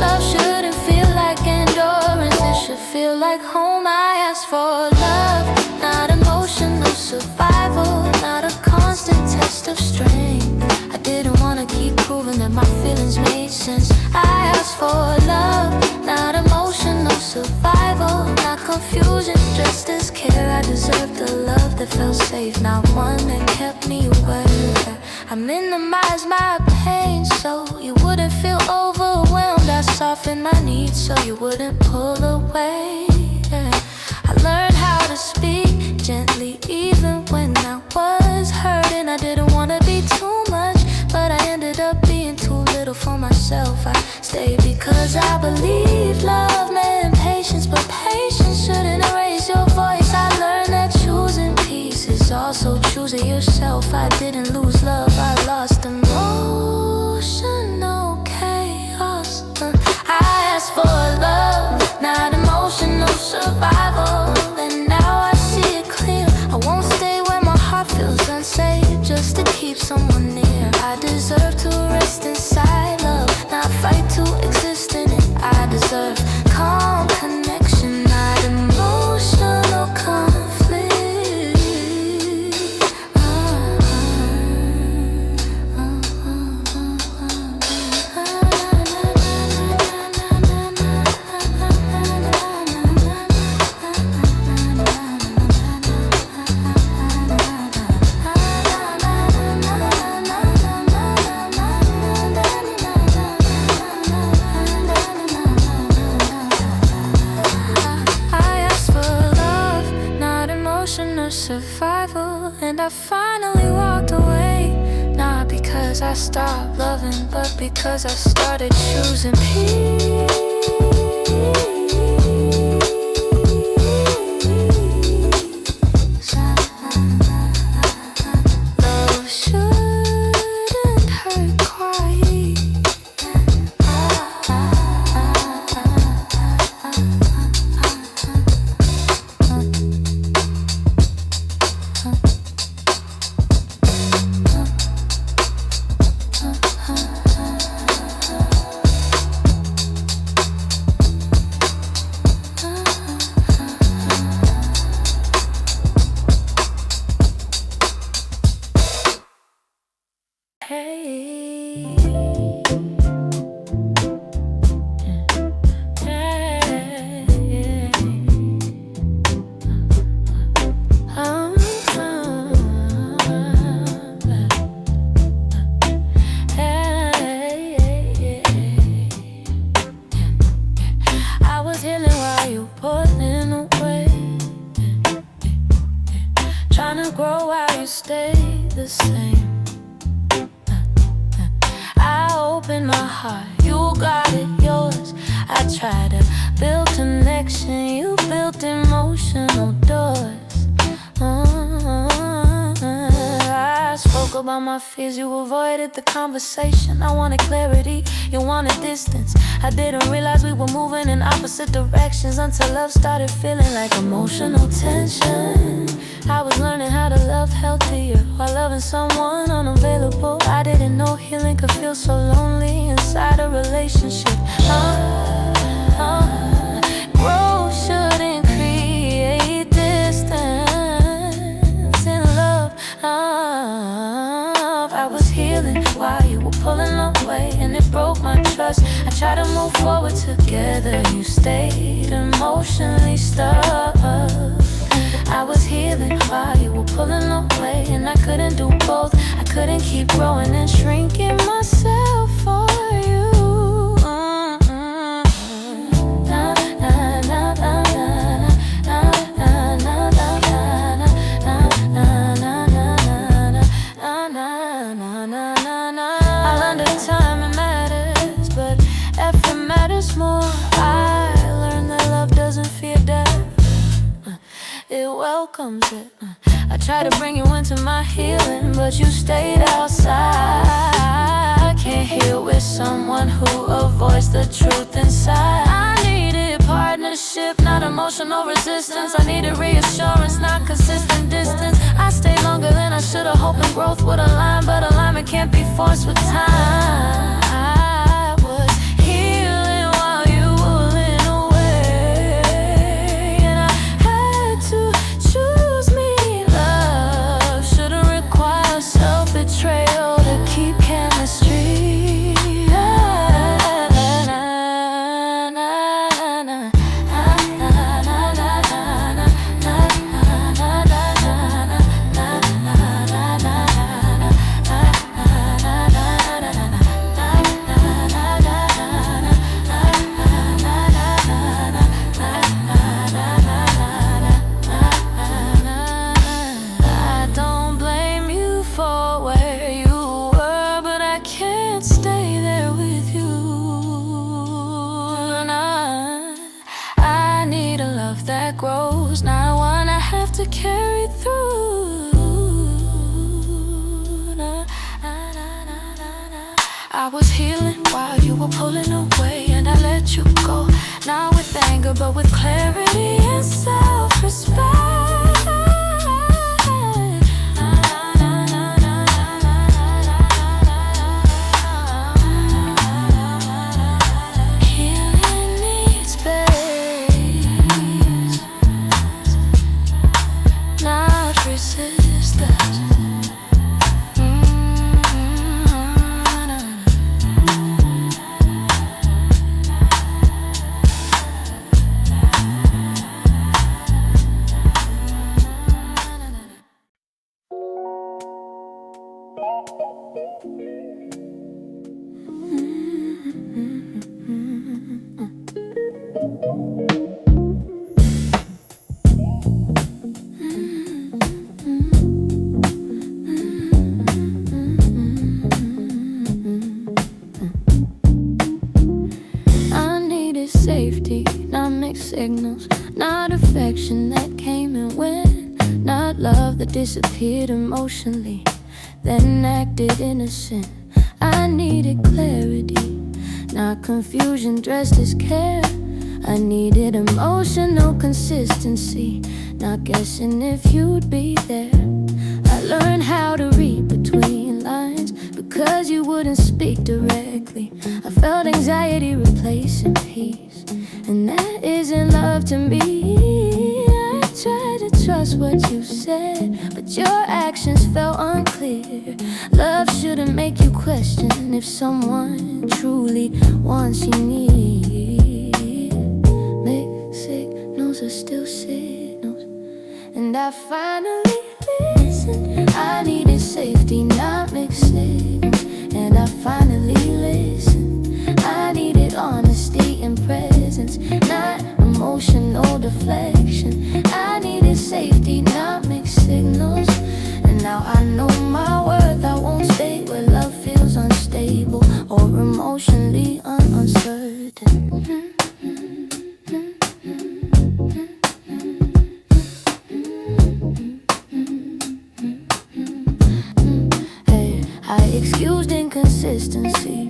Love shouldn't feel like endurance, it should feel like home. I asked for love, not emotional survival, not a constant test of strength. I didn't wanna keep proving that my feelings made sense. I asked for love, not emotional survival, not confusion, just as care. I deserved the love that felt safe, not one that kept me aware. I minimized my pain so you wouldn't feel overwhelmed. I softened my needs so you wouldn't pull away. I learned how to speak gently even when I was hurting. I didn't wanna be too much, but I ended up being too little for myself. I stayed because I believed love meant patience, but patience shouldn't erase your voice. I learned that choosing peace is also choosing yourself. I didn't lose love, I lost emotional chaos. I asked for love, not emotional survival, and now I see it clear. I won't stay where my heart feels unsafe just to keep someone near. I deserve to rest inside love, not fight to exist in it. I deserve calm connection, not emotional conflict. Survival, and I finally walked away, not because I stopped loving, but because I started choosing peace. Love shouldn't hurt quiet. Trying to grow while you stay the same. I open my heart, you got it, yours. I try to build connection, you built emotional doors. I spoke about my fears, you avoided the conversation. I wanted clarity, you wanted distance. I didn't realize we were moving in opposite directions until love started feeling like emotional tension. I was learning how to love healthier while loving someone unavailable. I didn't know healing could feel so lonely inside a relationship. Growth shouldn't create distance in love. I was healing while you were pulling away, and it broke my trust. I tried to move forward together, you stayed emotionally stuck. I was healing while you were pulling away, and I couldn't do both. I couldn't keep growing and shrinking myself for you. I learned that time it matters, but effort matters more. I learned that love doesn't fear death, it welcomes it. I tried to bring you into my healing, but you stayed outside. I can't heal with someone who avoids the truth inside. I needed partnership, not emotional resistance. I needed reassurance, not consistent distance. I stayed longer than I should've, hoping growth would align, but alignment can't be forced with time. I was healing while you wouldn't away, and I had to choose me. Love shouldn't require self-betrayal to keep chemistry. That grows, not one I have to carry through. I was healing while you were pulling away, and I let you go, not with anger but with clarity and self-respect. Safety, not mixed signals, not affection that came and went, not love that disappeared emotionally, then acted innocent. I needed clarity, not confusion dressed as care. I needed emotional consistency, not guessing if you'd be there. I learned how to read between lines because you wouldn't speak directly. I felt anxiety replacing peace, and that isn't love to me. I tried to trust what you said, but your actions felt unclear. Love shouldn't make you question if someone truly wants you near. Mixed signals are still signals, and I finally listened. I needed safety, not mixed signals, and I finally listened. I needed honesty and presence, not emotional deflection. I needed safety, not mixed signals, and now I know my worth. I won't stay where love feels unstable or emotionally uncertain. Hey, I excused inconsistency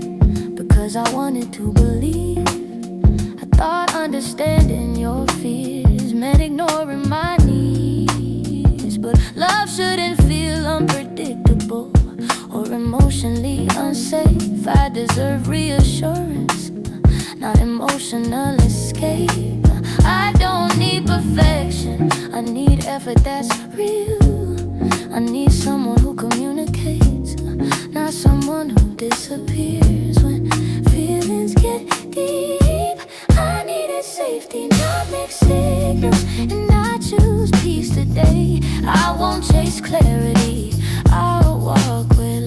because I wanted to believe. I thought understanding your fears meant ignoring my needs, but love shouldn't feel unpredictable or emotionally unsafe. I deserve reassurance, not emotional escape. I don't need perfection, I need effort that's real. I need someone who communicates, not someone who disappears when feelings get deep. I needed safety, not mixed signals, and I choose peace today. I won't chase clarity, I'll walk with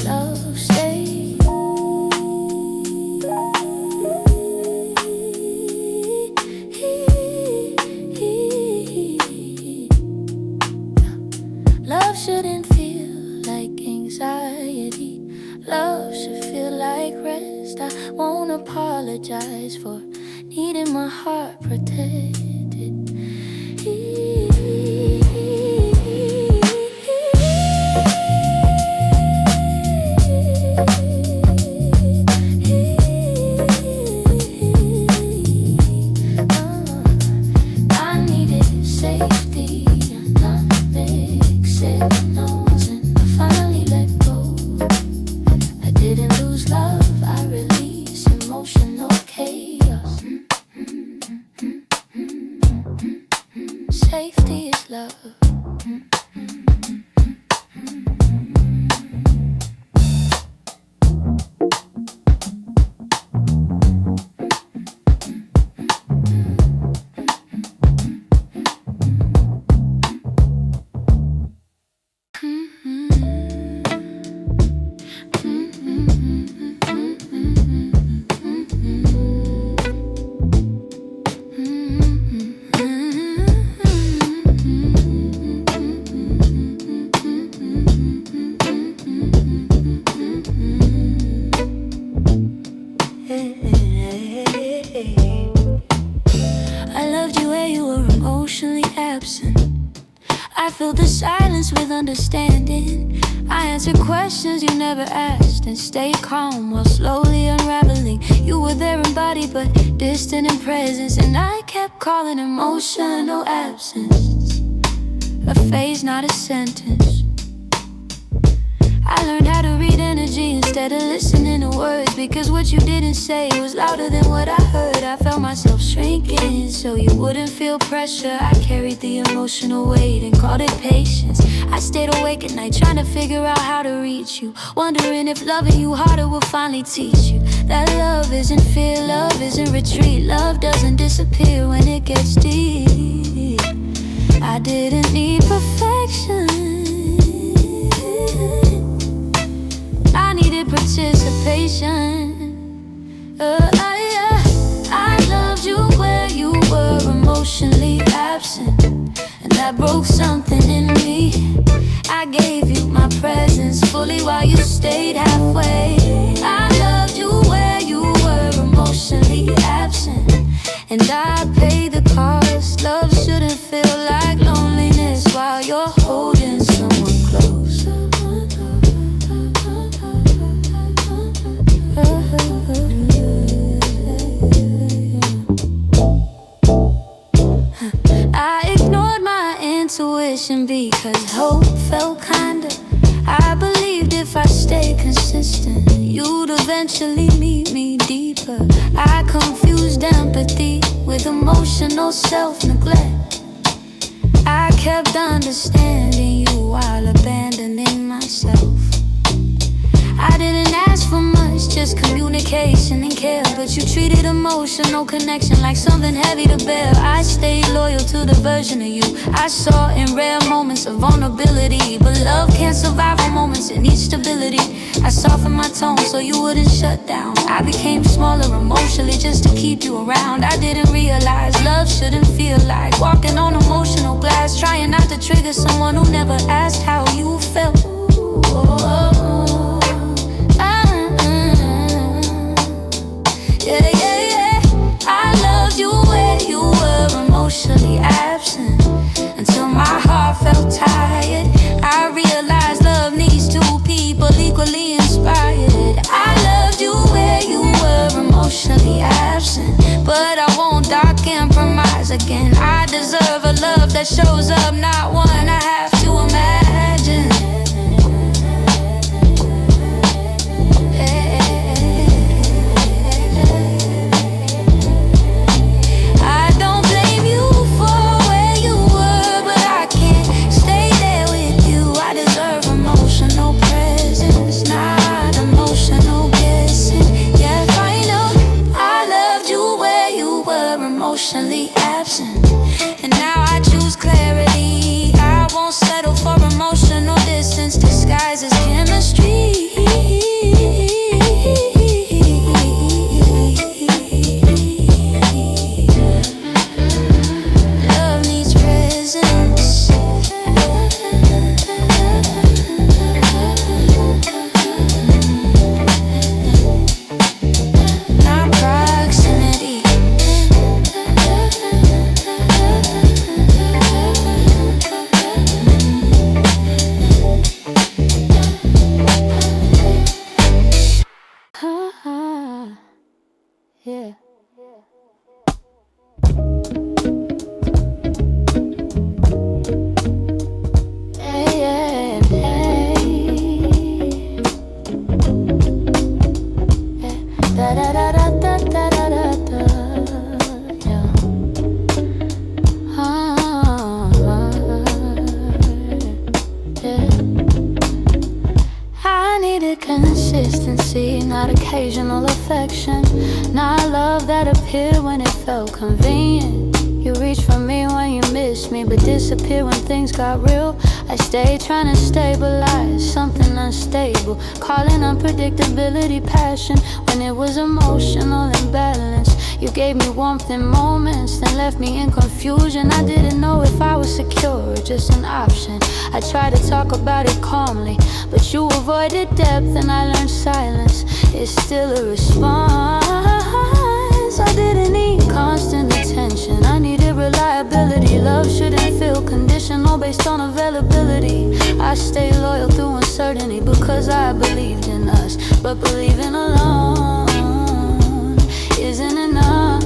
take rest. I won't apologize for needing my heart protected. I needed safety and not mixed signals, and I finally let go. I didn't lose love, I released emotional chaos. Safety is love. I loved you where you were emotionally absent. I filled the silence with understanding. I answered questions you never asked and stayed calm while slowly unraveling. You were there in body but distant in presence, and I kept calling emotional absence a phase, not a sentence. I learned how to read energy instead of listening to words, because what you didn't say was louder than what I heard. I felt myself shrinking so you wouldn't feel pressure. I carried the emotional weight and called it patience. I stayed awake at night trying to figure out how to reach you, wondering if loving you harder will finally teach you that love isn't fear, love isn't retreat. Love doesn't disappear when it gets deep. I didn't need perfection, I needed participation. I loved you where you were emotionally absent, and that broke something in me. I gave you my presence fully while you stayed halfway. I loved you where you were emotionally absent, and I paid the cost. Love shouldn't feel like loneliness while you're holding someone close. I ignored my intuition because hope felt kinder. I believed if I stayed consistent, you'd eventually meet me deeper. I confused empathy with emotional self-neglect. I kept understanding you while abandoning myself. I didn't ask for much, just communication and care, but you treated emotional connection like something heavy to bear. I stayed loyal to the version of you I saw in rare moments of vulnerability, but love can't survive on moments it needs stability. I softened my tone so you wouldn't shut down. I became smaller emotionally just to keep you around. I didn't realize love shouldn't feel like walking on emotional glass, trying not to trigger someone who never asked how you felt. I loved you where you were emotionally absent, until my heart felt tired. I realized love needs two people equally inspired. I loved you where you were emotionally absent, but I won't compromise again. I deserve a love that shows up, not one I have to imagine. Emotionally absent, and now I choose clarity. I won't needed consistency, not occasional affection. Not love that appeared when it felt convenient. You reached for me when you missed me, but disappeared when things got real. I stayed trying to stabilize something unstable, calling unpredictability passion when it was emotional imbalance. You gave me warmth in moments, then left me in confusion. I didn't know if I was secure or just an option. I tried to talk about it calmly, but you avoided depth and I learned silence is still a response. I didn't need constant attention, I needed reliability. Love shouldn't feel conditional based on availability. I stayed loyal through uncertainty because I believed in us, but believing alone isn't enough.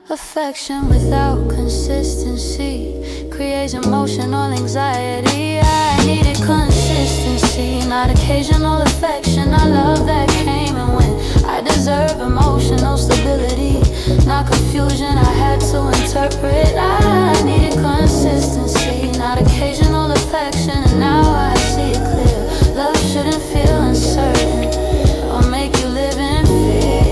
Affection without consistency creates emotional anxiety. I needed consistency, not occasional affection. I love that came and went. I deserve emotional stability, not confusion I had to interpret. I needed consistency, not occasional affection. And now I see it clear. Love shouldn't feel uncertain or make you live in fear.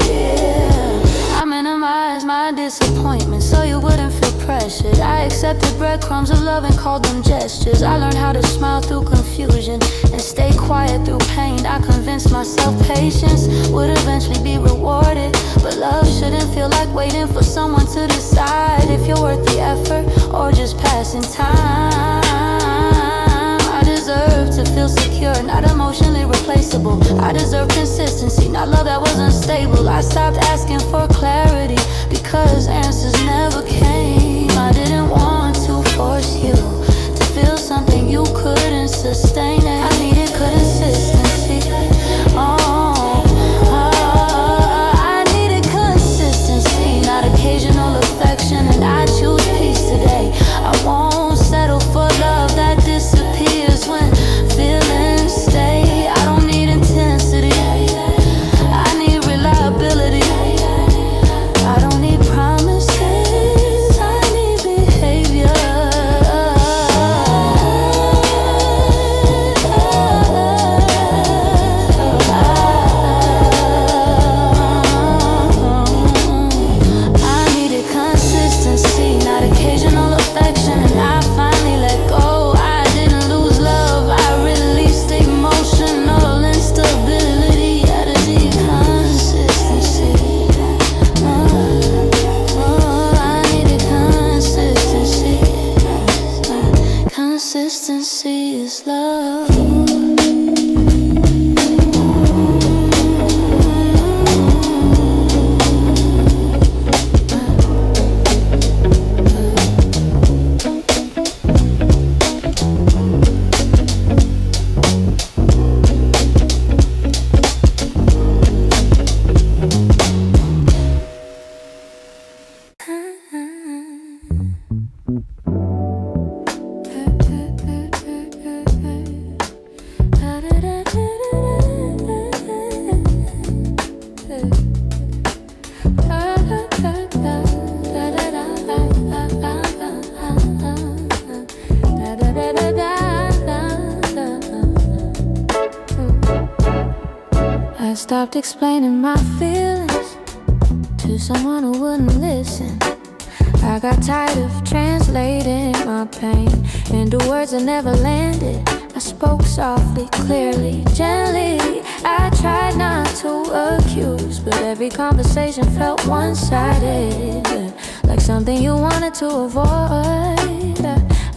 I minimized my disappointment so you wouldn't feel pressured. I accepted breadcrumbs of love and called them gestures. I learned how to smile through confusion and stay quiet through pain. I convinced myself patience would eventually be rewarded, but love shouldn't feel like waiting for someone to decide if you're worth the effort or just passing time. I deserve to feel secure, not emotionally replaceable. I deserve consistency, not love that was unstable. I stopped asking for clarity because answers never came. I didn't want to force you to feel something you couldn't sustain. I needed consistency. I needed consistency, not occasional affection. And I choose peace today. I won't settle for love that disappears when feelings stay. I don't need intensity, I need reliability. I don't need promises, I need behavior. I needed consistency, not occasional affection. And I finally let go. I didn't lose love, I released emotional instability. I just need consistency. I needed consistency. Consistency is love. I stopped explaining my feelings to someone who wouldn't listen. I got tired of translating my pain into words that never landed. I spoke softly, clearly, gently. I tried not to accuse, but every conversation felt one-sided, like something you wanted to avoid.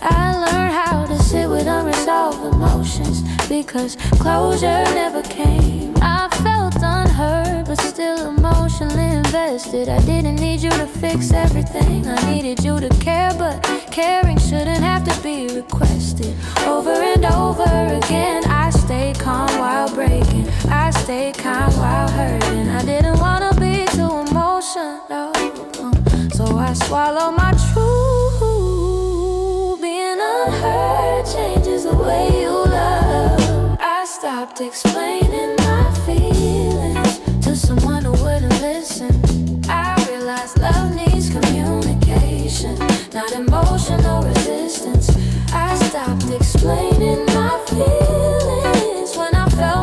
I learned how to sit with unresolved emotions because closure never came. I felt unheard, but still emotionally invested. I didn't need you to fix everything, I needed you to care, but caring shouldn't have to be requested. Over and over again, I stayed calm while breaking, I stayed calm while hurting. I didn't wanna be too emotional, so I swallowed my truth. Being unheard changes the way you love. I stopped explaining my feelings to someone who wouldn't listen. I realized love needs communication, not emotional resistance. I stopped explaining my feelings when I felt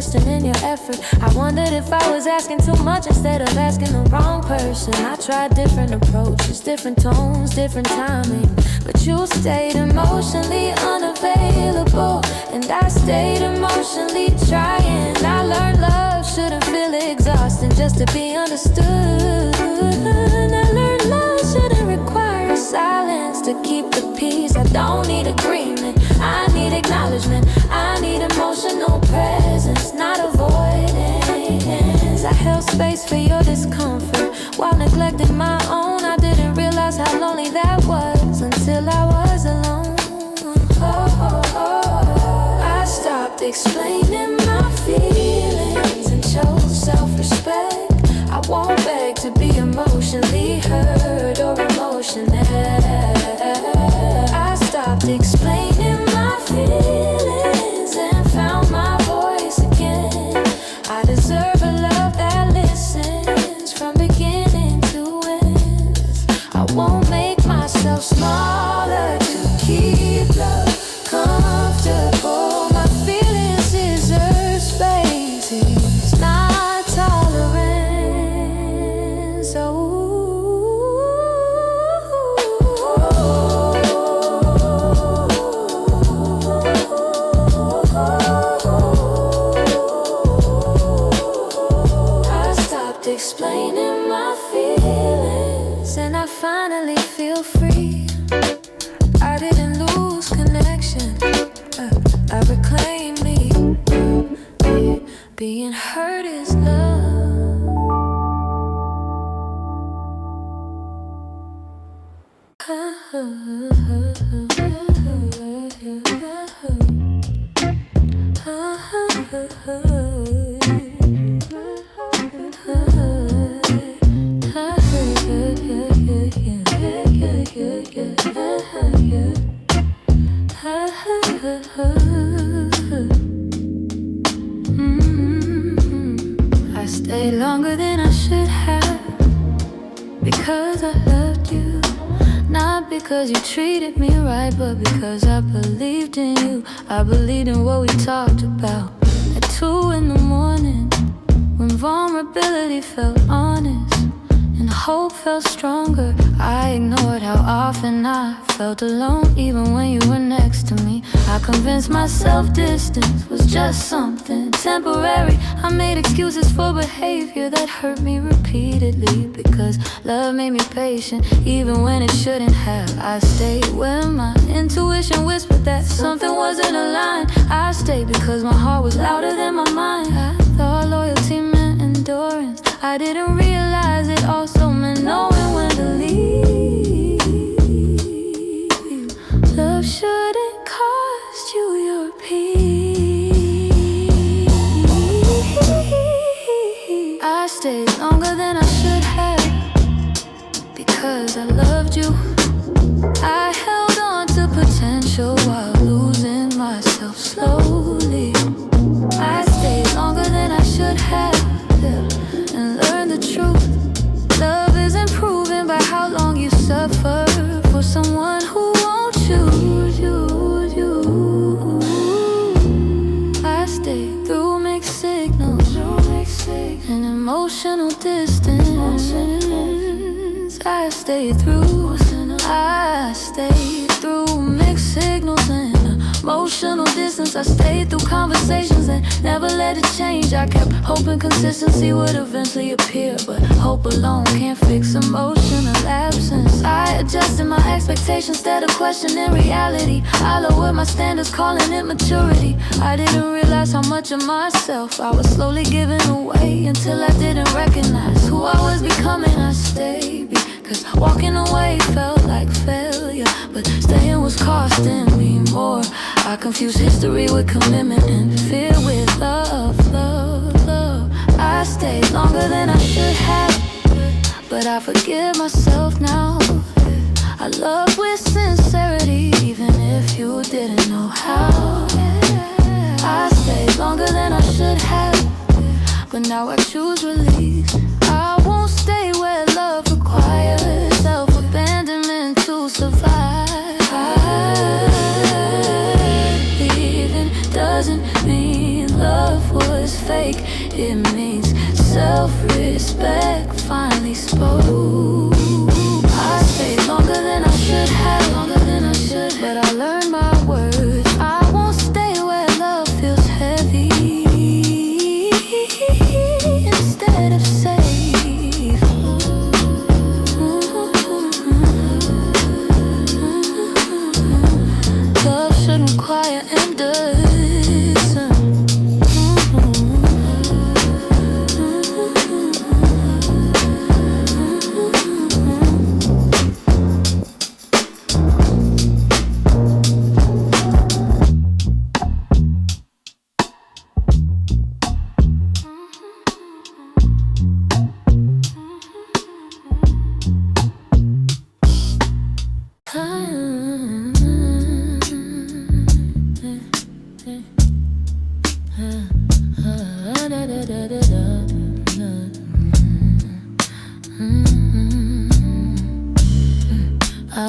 question in your effort. I wondered if I was asking too much instead of asking the wrong person. I tried different approaches, different tones, different timing, but you stayed emotionally unavailable, and I stayed emotionally trying. I learned love shouldn't feel exhausting just to be understood. I learned love shouldn't require silence to keep the peace. I don't need agreement, I need acknowledgement. I need emotional presence, not avoidance. I held space for your discomfort while neglecting my own. I didn't realize how lonely that was until I was alone. I stopped explaining my feelings and chose self-respect. I won't beg to be emotionally heard or emotional. I stopped explaining my feelings and found my voice again. I deserve a love that listens from beginning to end. I won't make myself smaller to keep love comfortable. My feelings deserve space. It's not tolerance. Explaining my feelings, and I finally feel free. I didn't lose connection, I reclaimed me. Being hurt is love. I stayed longer than I should have because I loved you. Not because you treated me right, but because I believed in you. I believed in what we talked about at 2 in the morning, when vulnerability felt honest and hope felt stronger. I ignored how often I felt alone, even when you were next to me. I convinced myself distance was just something temporary. I made excuses for behavior that hurt me repeatedly, because love made me patient even when it shouldn't have. I stayed when my intuition whispered that something wasn't aligned. I stayed because my heart was louder than my mind. I thought loyalty meant endurance. I didn't realize it also meant knowing when to leave. Love shouldn't cost you your peace. I stayed longer than I should have because I loved you. I held on to potential while losing myself slowly. I stayed longer than I should have and learned the truth. Love isn't proven by how long you suffer for someone who won't choose you. I stayed through mixed signals and emotional distance. I stayed through mixed signals and emotional distance. I stayed through conversations and never let it change. I kept hoping consistency would eventually appear, but hope alone can't fix emotional absence. I adjusted my expectations instead of questioning reality. I lowered my standards, calling it maturity. I didn't realize how much of myself I was slowly giving away until I didn't recognize who I was becoming. I stayed because walking away felt like failure, but staying was costing me more. I confused history with commitment and fear with love. I stayed longer than I should have, but I forgive myself now. I love with sincerity, even if you didn't know how. I stayed longer than I should have, but now I choose release. I won't stay where love requires self-abandonment to survive. Leaving doesn't mean love was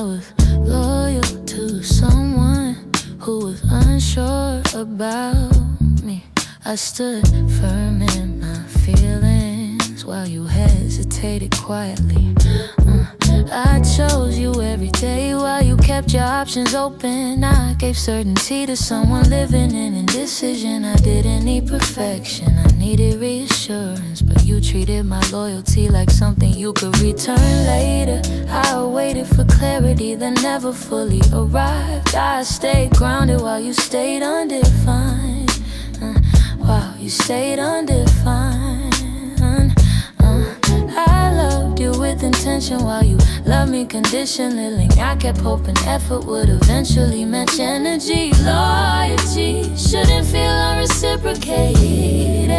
was loyal to someone who was unsure about me. I stood firm in my feelings while you hesitated quietly. I chose you every day while you kept your options open. I gave certainty to someone living in indecision. I didn't need perfection, I needed reassurance. But you treated my loyalty like something you could return later. I waited for clarity that never fully arrived. I stayed grounded while you stayed undefined. While you stayed undefined. I loved you with intention while you loved me conditionally. I kept hoping effort would eventually match energy. Loyalty shouldn't feel unreciprocated.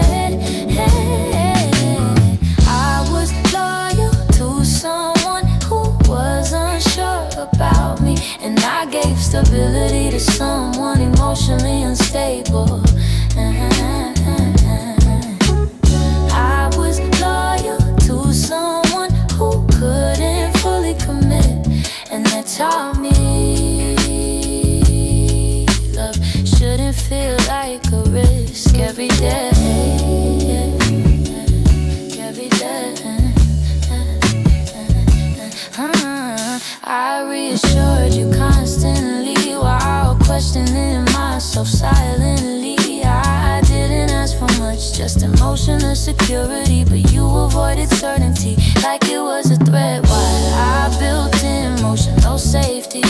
I was loyal to someone who was unsure about me, and I gave stability to someone emotionally unstable. I was loyal to someone who couldn't fully commit, and that taught me love shouldn't feel like a risk every day. Every day. I reassured you constantly while questioning myself silently. I didn't ask for much, just emotional security, but you avoided certainty like it was a threat. While I built emotional safety,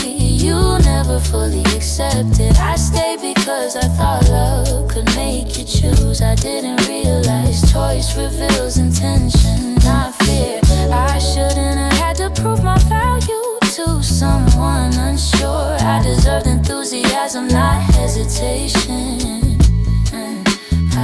you never fully accepted. I stayed because I thought love could make you choose. I didn't realize choice reveals intention, not fear. I shouldn't have had to prove my value to someone unsure. I deserved enthusiasm, not hesitation. I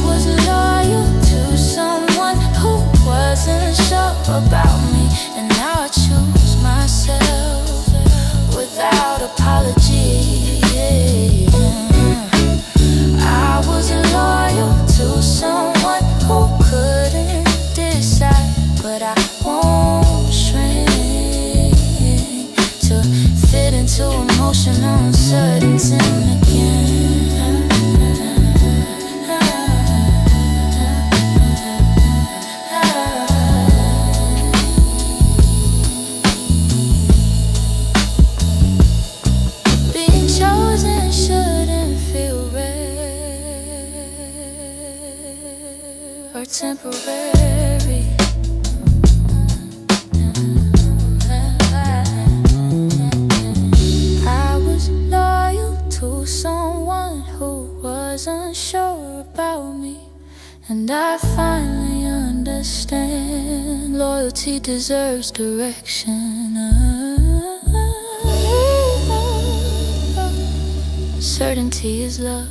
was loyal to someone who wasn't sure about me, and now I choose myself without apology. I was loyal to someone who couldn't decide, but I won't shrink to fit into emotional uncertainty again. Being chosen shouldn't feel rare or temporary. Someone who wasn't sure about me, and I finally understand loyalty deserves direction. Certainty is love.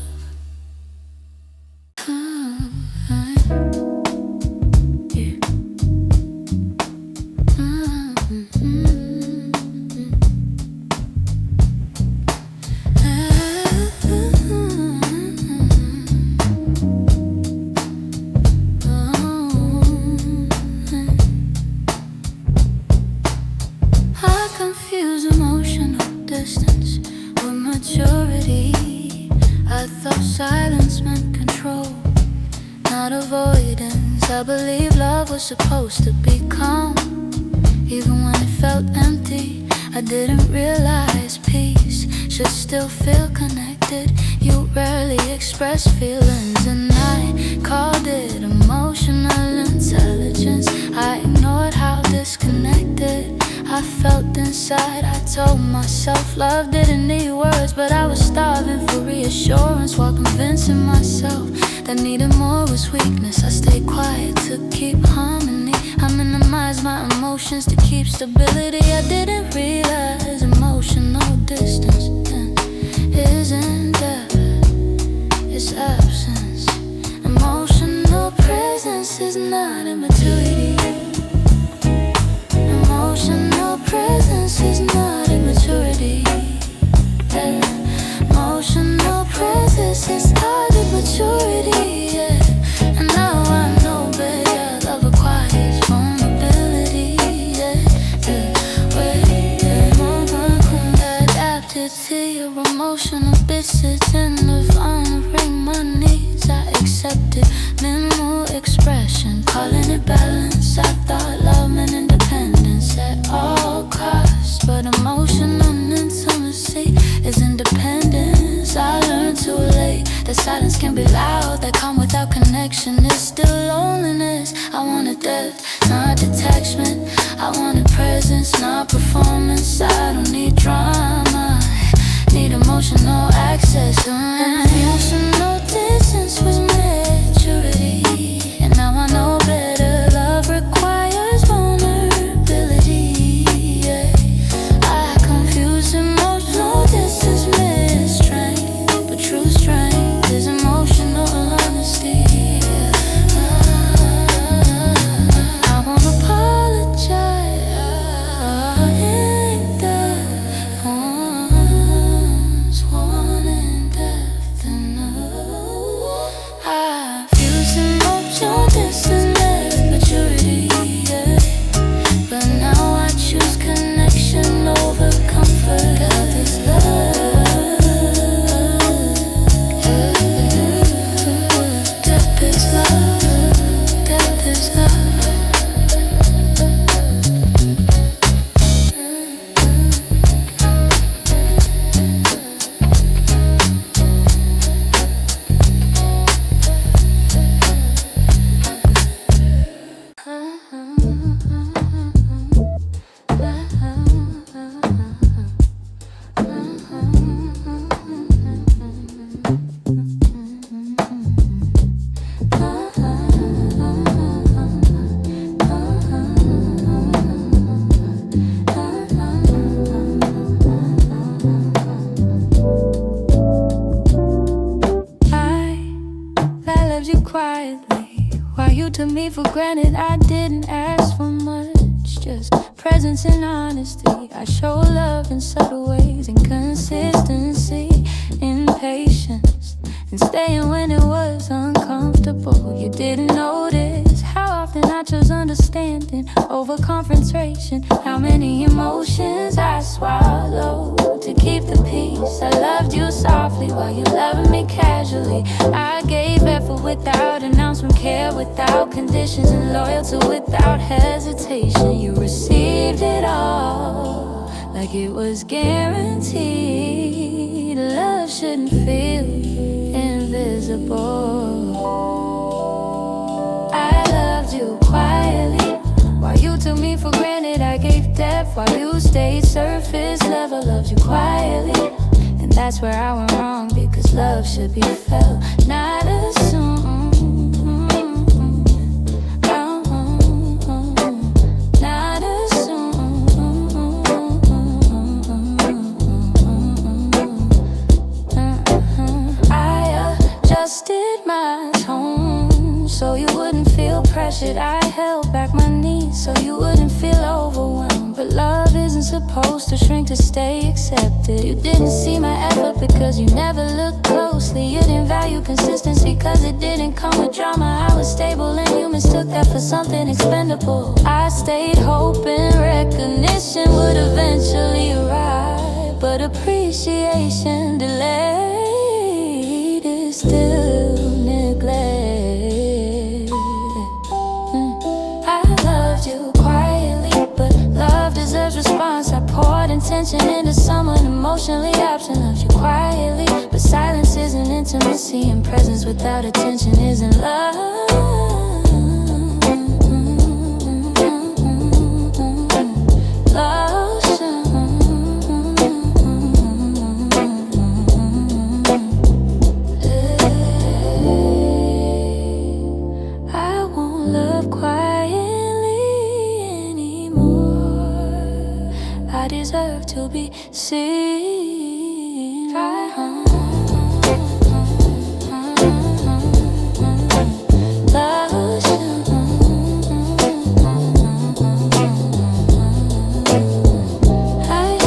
Distance with maturity. I thought silence meant control, not avoidance. I believe love was supposed to be calm, even when it felt empty. I didn't realize peace should still feel connected. You rarely express feelings, and I called it emotional intelligence. I ignored how disconnected I felt inside. I told myself love didn't need words, but I was starving for reassurance while convincing myself that needing more was weakness. I stayed quiet to keep harmony. I minimized my emotions to keep stability. I didn't realize emotional distance isn't depth, it's absence. Emotional presence is not immaturity. Emotional presence is not immaturity. Emotional presence is not immaturity. And now I know better. Love requires vulnerability. connection is still loneliness. I want a depth, not detachment. I want a presence, not performance. I don't need drama, need emotional access. Emotional distance was maturity, and now I know better. Love requires vulnerability, yeah. I confuse emotional distance with strength, but true strength is emotional honesty. I won't apologize, ain't that once wanting depth enough? I fuse emotional distance with maturity, yeah. But now I choose connection over comfort. Love is love, depth is love, depth is love. I loved you quietly, while you took me for granted. I didn't ask for much, just presence and honesty. I show love in subtle ways, and consistency, in patience, and staying when it was uncomfortable. You didn't notice how often I chose understanding over confrontation, how many emotions I swallowed to keep the peace. I loved you softly while you loved me casually. I gave effort without announcement, care without conditions, and loyalty without hesitation. You received it all like it was guaranteed. Love shouldn't feel invisible. I loved you quietly while you took me for granted. I gave depth while you stayed surface level. Loved you quietly, and that's where I went wrong, because love should be felt, not assumed. Not assumed. I adjusted my tone so you wouldn't feel pressured. I held back my knees so you wouldn't feel overwhelmed. But love isn't supposed to shrink to stay accepted. You didn't see my effort because you never looked closely. You didn't value consistency cause it didn't come with drama. I was stable and you mistook that for something expendable. I stayed hoping recognition would eventually arrive, but appreciation delayed is still neglect. I loved you quietly, but love deserves response. I poured intention into someone emotionally absent. Loved you quietly, but silence isn't intimacy, and presence without attention isn't love. I won't love quietly anymore. I deserve to be seen. I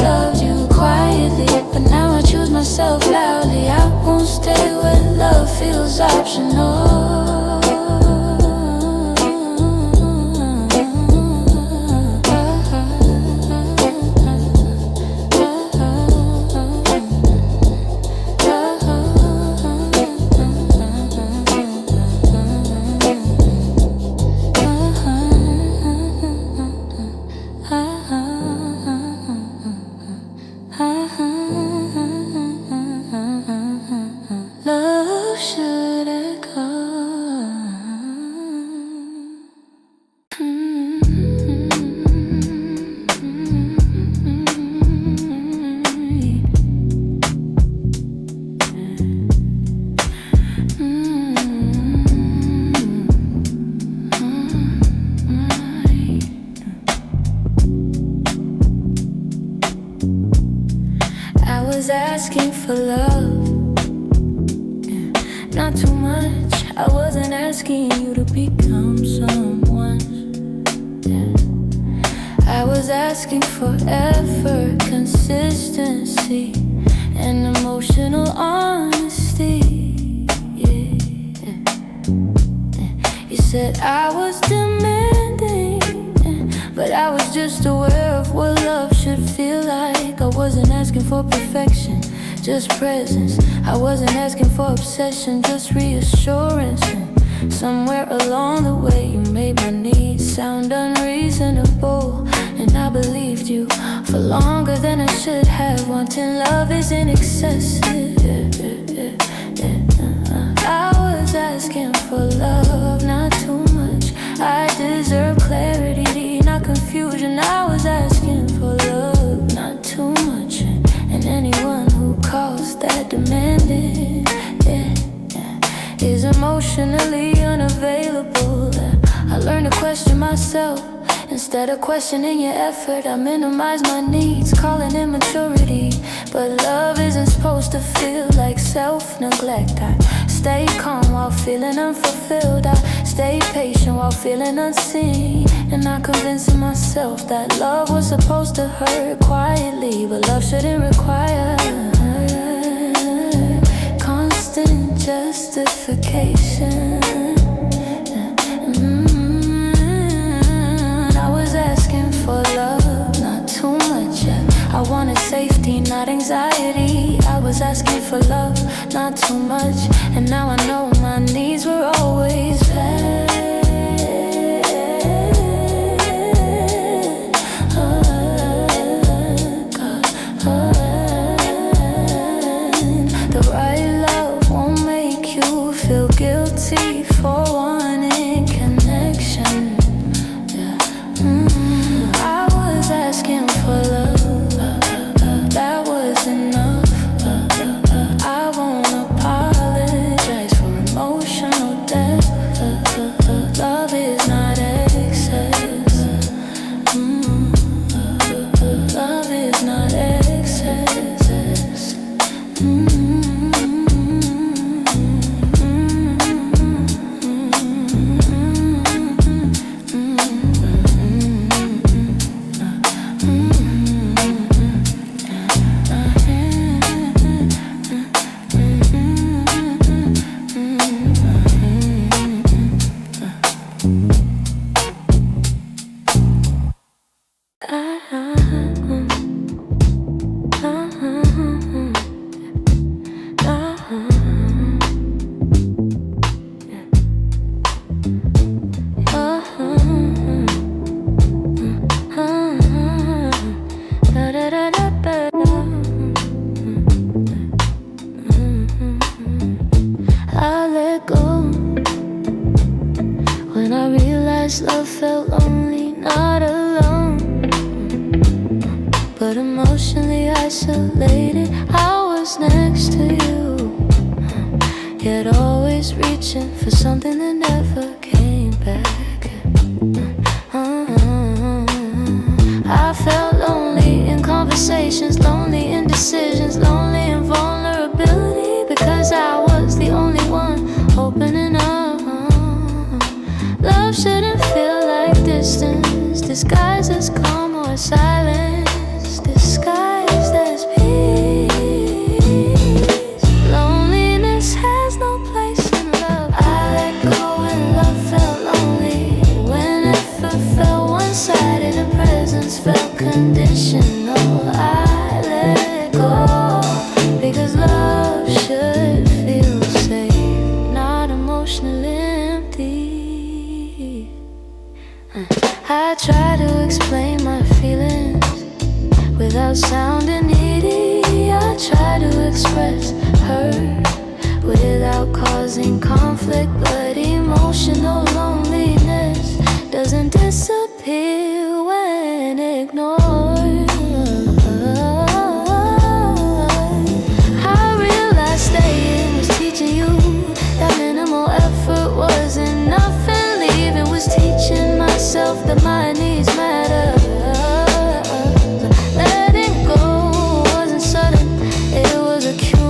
loved you quietly, but now I choose myself loudly. I won't stay where love feels optional. for love, not too much. I wasn't asking you to become someone. I was asking for effort, consistency, and emotional honesty. You said I was demanding, but I was just aware of what love should feel like. I wasn't asking for perfection, just presence. I wasn't asking for obsession, just reassurance. And somewhere along the way you made my needs sound unreasonable, and I believed you for longer than I should have. Wanting love isn't excessive. I was asking for love, not too much. I deserve clarity, not confusion. I was asking for love, not too much. And anyone who calls that demanding, is emotionally unavailable. I learned to question myself instead of questioning your effort. I minimize my needs, calling immaturity. But love isn't supposed to feel like self-neglect. I stay calm while feeling unfulfilled. I stay patient while feeling unseen. And I'm convincing myself that love was supposed to hurt quietly, but love shouldn't require constant justification. I was asking for love, not too much. I wanted safety, not anxiety. I was asking for love, not too much. And now I know my needs were always met. The right love won't make you feel guilty for wanting connection. I was asking for love, that was enough. I won't apologize for emotional depth. Love is not excess. Love is not excess. I let go when I realized love felt lonely, not alone, but emotionally isolated. I was next to you, yet always reaching for something that never came back. I felt lonely in conversations, lonely in decisions, lonely in vulnerability, because I was the only one opening up. Love shouldn't feel like distance, disguised as calm or silence, disguised as peace. Loneliness has no place in love. I let go when love felt lonely, when effort felt one-sided and presence felt conditional. I let go because love should feel safe, not emotionally empty. I try to explain my feelings without sounding needy. I try to express hurt without causing conflict, but emotional loneliness doesn't disappear when ignored. I realized staying was teaching you that minimal effort was enough, and leaving was teaching myself that my needs matter. Letting go wasn't sudden, it was a cue.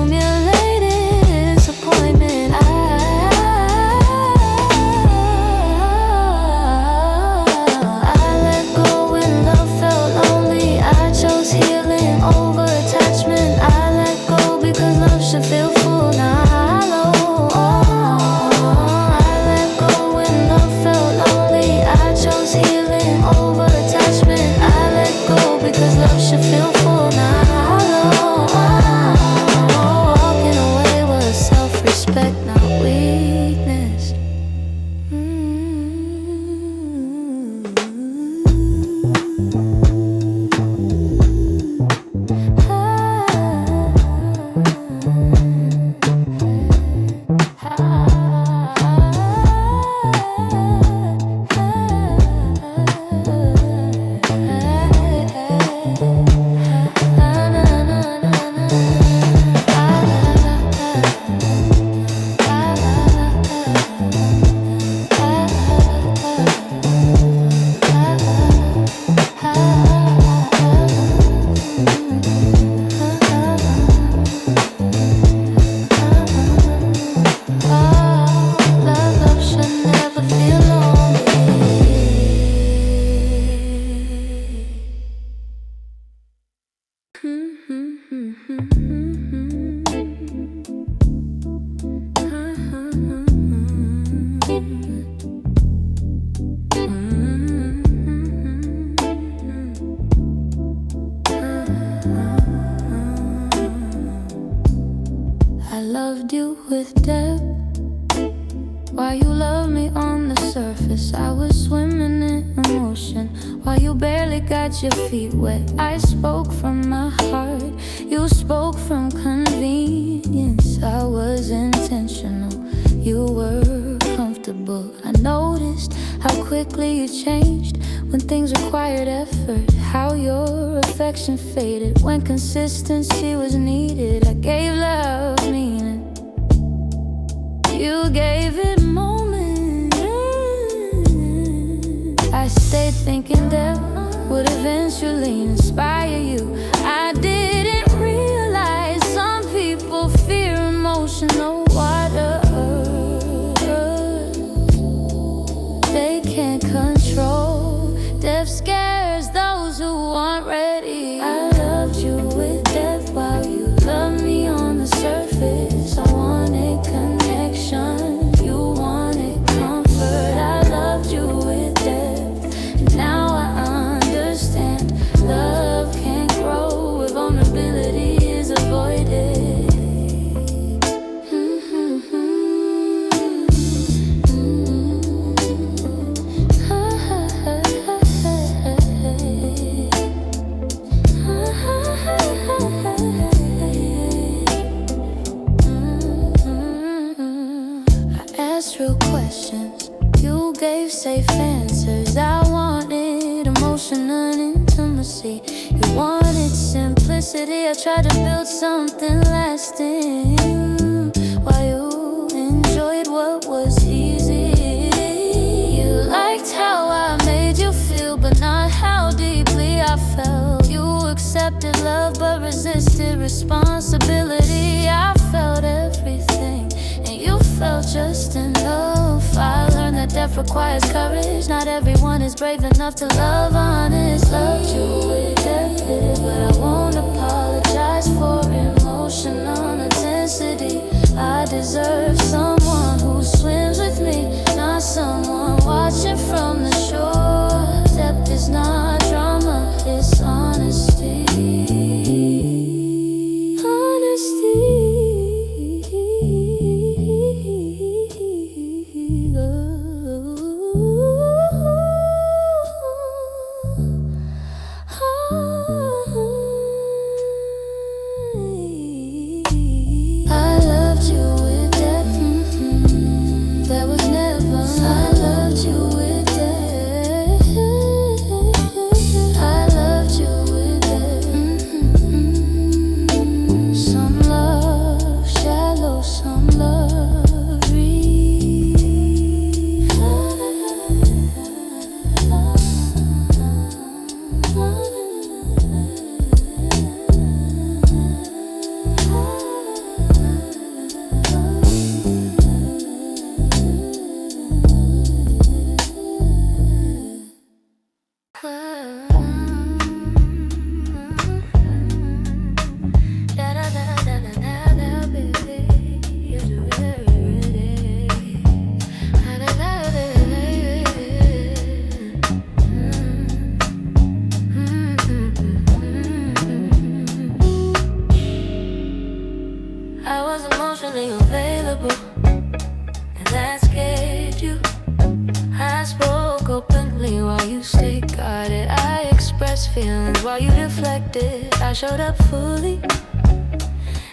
with depth. While you love me on the surface, I was swimming in emotion. While you barely got your feet wet, I spoke from my heart. You spoke from convenience. I was intentional, you were comfortable. I noticed how quickly you changed when things required effort, how your affection faded when consistency was needed. I gave love meaning, you gave it moment. I stayed thinking that would eventually inspire you. I didn't realize some people fear emotional water. They can't control. Depth scares those who aren't ready. I loved you with depth while you loved me on the surface. I wanted connection, you wanted comfort. I loved you with depth, and now I understand. Love can't grow if vulnerability is avoided. True questions, you gave safe answers. I wanted emotional intimacy, you wanted simplicity. I tried to build something lasting while you enjoyed what was easy. You liked how I made you feel, but not how deeply I felt. You accepted love but resisted responsibility. I felt everything and you felt just enough. I learned that depth requires courage. Not everyone is brave enough to love honest. Loved you with depth, but I won't apologize for emotional intensity. I deserve someone who swims with me, not someone watching from the shore. Depth is not drama, it's honesty. Available, and that scared you. I spoke openly while you stayed guarded. I expressed feelings while you deflected. I showed up fully,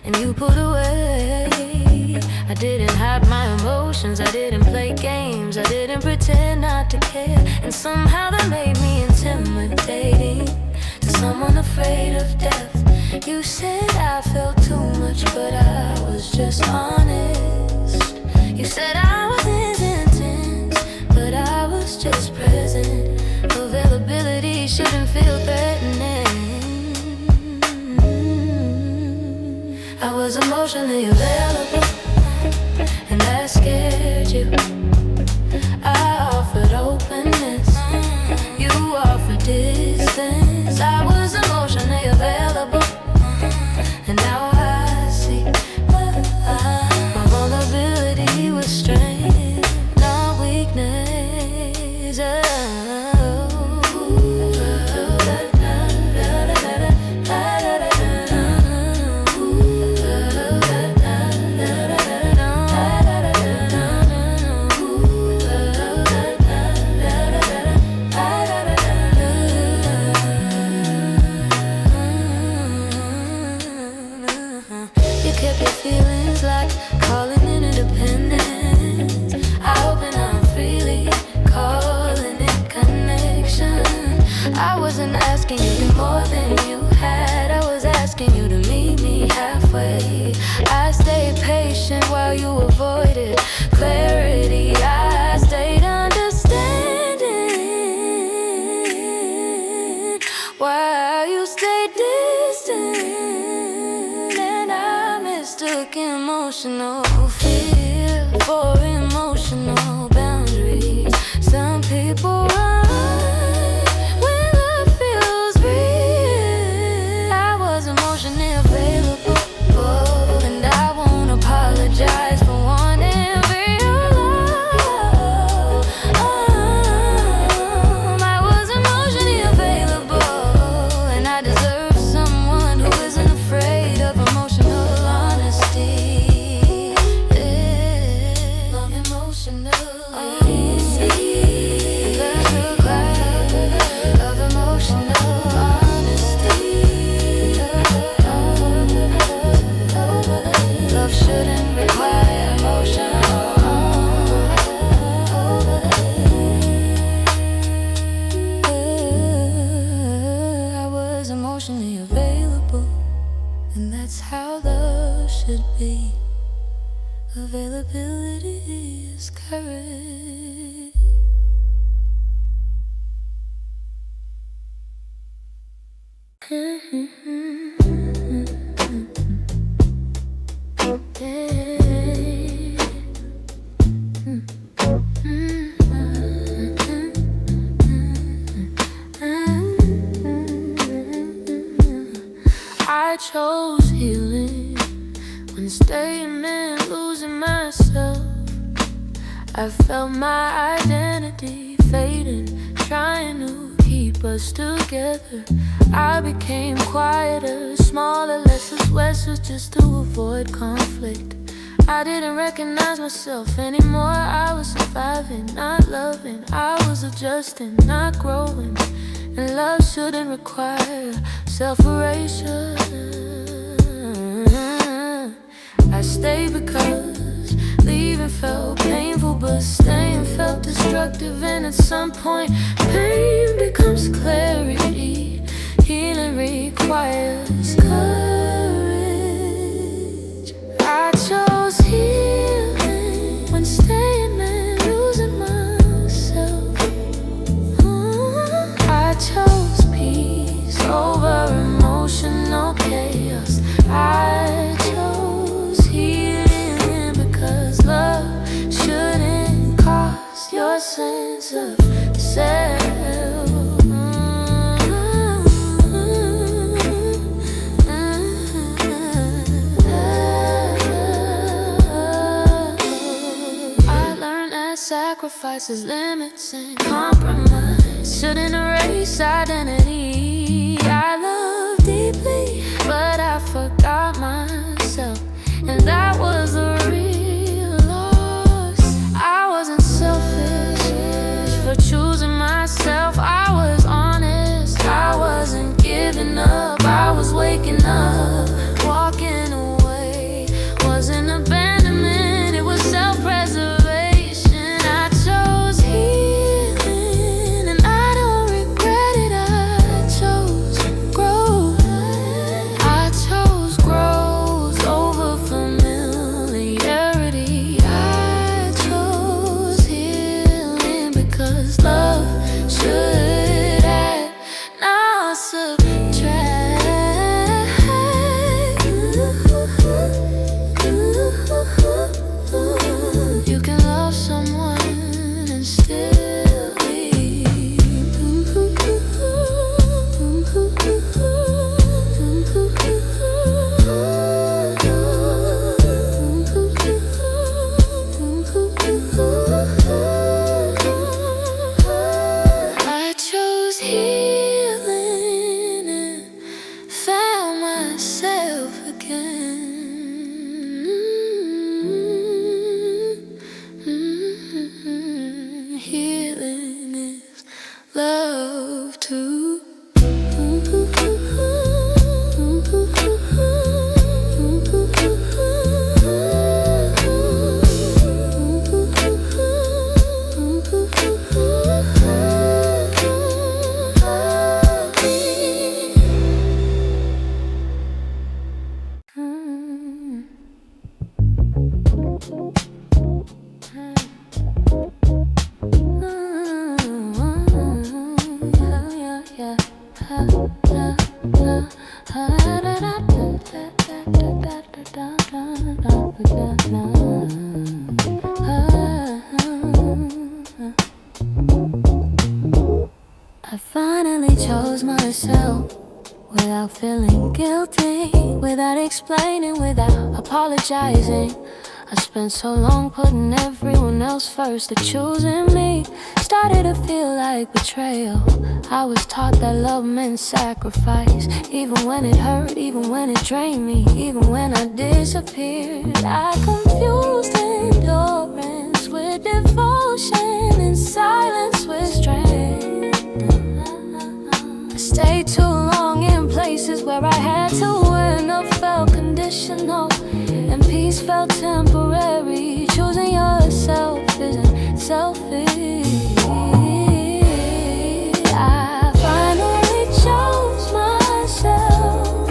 and you pulled away. I didn't hide my emotions, I didn't play games, I didn't pretend not to care. And somehow that made me intimidating to someone afraid of death. You said I felt too much, but I was just honest. You said I wasn't intense, but I was just present. Availability shouldn't feel threatening. I was emotionally available, and that scared you. I offered openness, you offered distance. I was emotionally available, and now I see my vulnerability was strength, not weakness. courage. I chose healing when staying meant losing myself. I felt my identity fading, trying to keep us together. I became quieter, smaller, less restless just to avoid conflict. I didn't recognize myself anymore. I was surviving, not loving. I was adjusting, not growing. And love shouldn't require self-erasure. I stayed because leaving felt painful, but staying felt destructive. And at some point, pain becomes clarity. Healing requires courage. I chose healing when staying meant losing myself. I chose peace over emotional chaos. I chose healing because love shouldn't cost your sense of self. Sacrifices, limits, and compromise shouldn't erase identity. I love deeply, but I forgot myself, and that was a real loss. I wasn't selfish for choosing myself. I was honest, I wasn't giving up. I was waking up, walking away. Wasn't abandonment, it was self-preservation. Love too. I finally chose myself without feeling guilty, without explaining, without apologizing. I spent so long putting everyone else first, that choosing me started to feel like betrayal. I was taught that love meant sacrifice, even when it hurt, even when it drained me, even when I disappeared. I confused endurance with devotion and silence with strength. I stayed too long in places where I had to win. Love felt conditional and peace felt temporary. Choosing yourself isn't selfish. I finally chose myself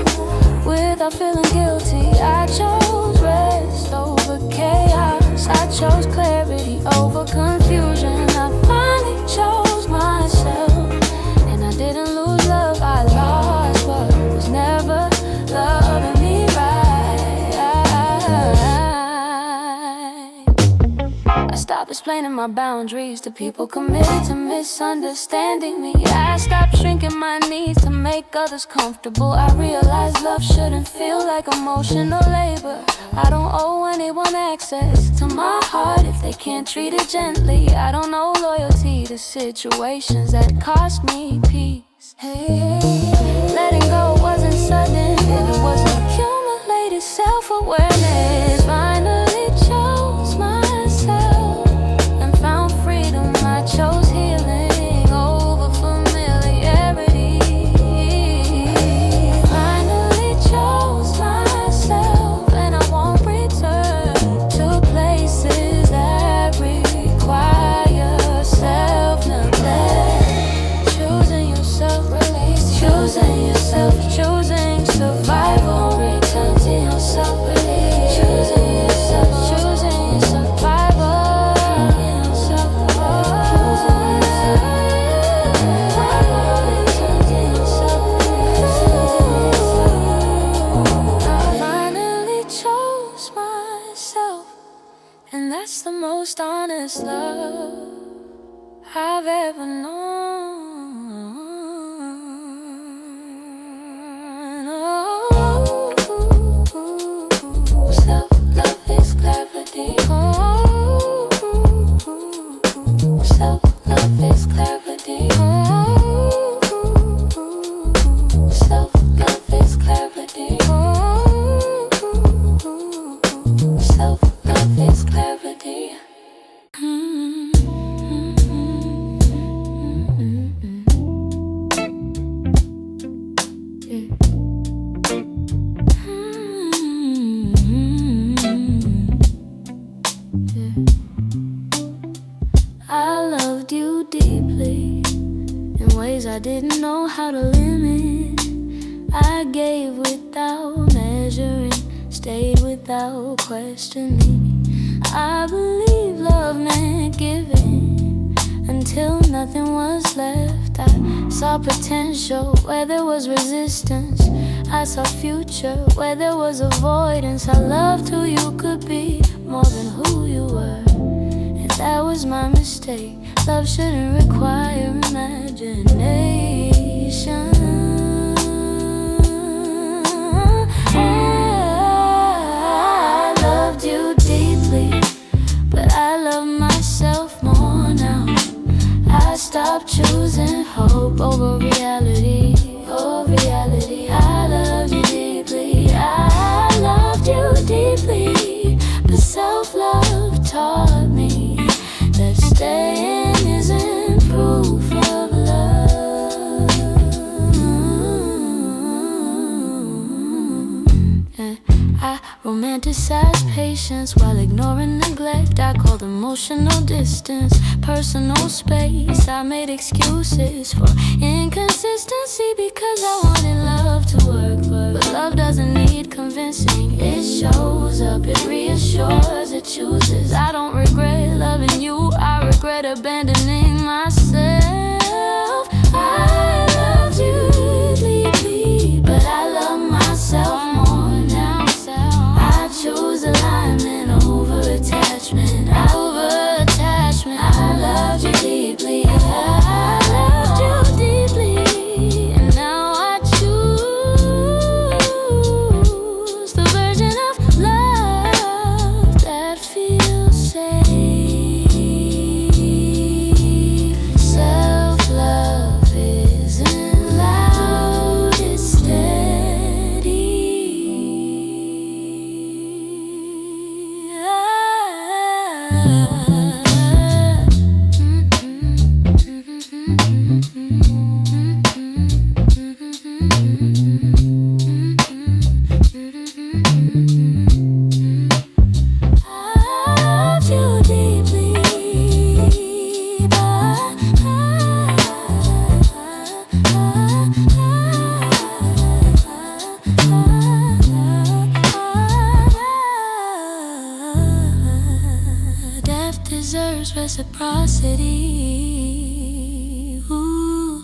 without feeling guilty. I chose rest over chaos. I chose clarity over explaining my boundaries to people committed to misunderstanding me. I stopped shrinking my needs to make others comfortable. I realized love shouldn't feel like emotional labor. I don't owe anyone access to my heart if they can't treat it gently. I don't owe loyalty to situations that cost me peace. Hey, letting go wasn't sudden, it was accumulated self-awareness. Finally chose myself and found freedom. I chose healing over familiarity. Finally chose myself, and I won't return to places that require self-neglect. Choosing yourself, release. Choosing yourself, choosing survival. Return to yourself, release. Choosing yourself, choosing survival. I finally chose myself, and that's the most honest love I've ever known. Oh, self-love is clarity. Oh, self-love is clarity. Oh, self-love is clarity. Oh, self-love is clarity. I loved you deeply in ways I didn't know how to limit. I gave without measuring, stayed without questioning. I believe love meant giving until nothing was left. I saw potential where there was resistance. I saw future where there was avoidance. I loved who you could be more than who you were, and that was my mistake. Love shouldn't require imagination. I loved you deeply, but I love myself more now. I stopped choosing hope over reality. Oh, reality. I loved you deeply. I loved you deeply, but self-love taught me that staying isn't proof of love. I romanticized patience while ignoring neglect. I called emotional distance personal space. I made excuses for inconsistency because I wanted love to work. But love doesn't need convincing. It shows up, it reassures, it chooses. I don't regret loving you, I regret abandoning myself. I loved you deeply, but I love myself more now. I choose alignment over attachment. I loved you deeply. I loved you deeply, and now I choose the version of love that feels safe. Self-love isn't loud, it's steady. Depth deserves reciprocity. Ooh.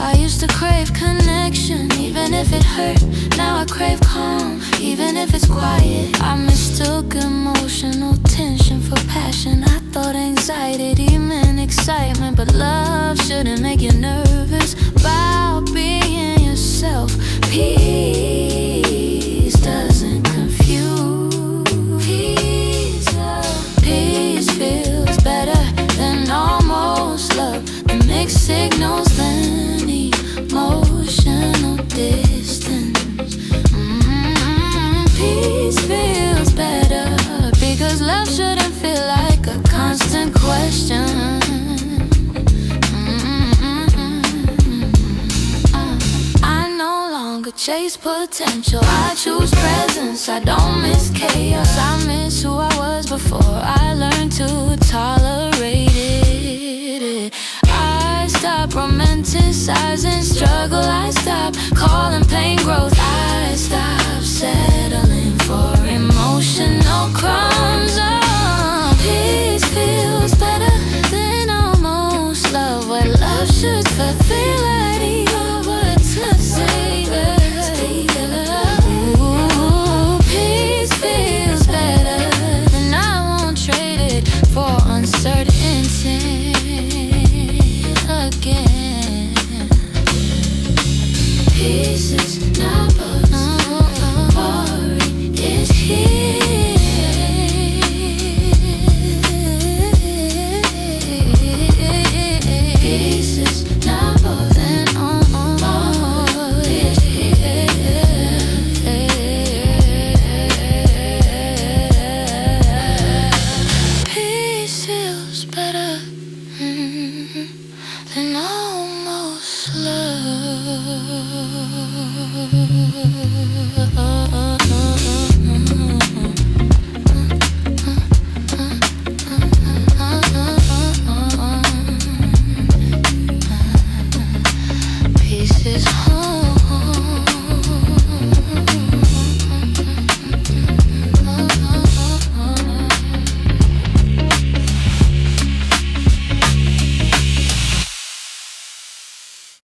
I used to crave connection, even if it hurt. Now I crave calm, even if it's quiet. I mistook emotional tension for passion. I thought anxiety meant excitement, but love shouldn't make you nervous. About being yourself, peace doesn't confuse. Peace feels better than almost love. The mixed signals than emotional distance. Peace feels better because love shouldn't feel like a constant question. I no longer chase potential, I choose presence. I don't miss chaos, I miss who I was before I learned to tolerate it. I stop romanticizing struggle, I stop calling pain growth. I stop settling for emotional crumbs. Oh, peace feels better than almost love. What love should fulfill, I need over to save it. Ooh, peace feels better, and I won't trade it for uncertainty again. Peace is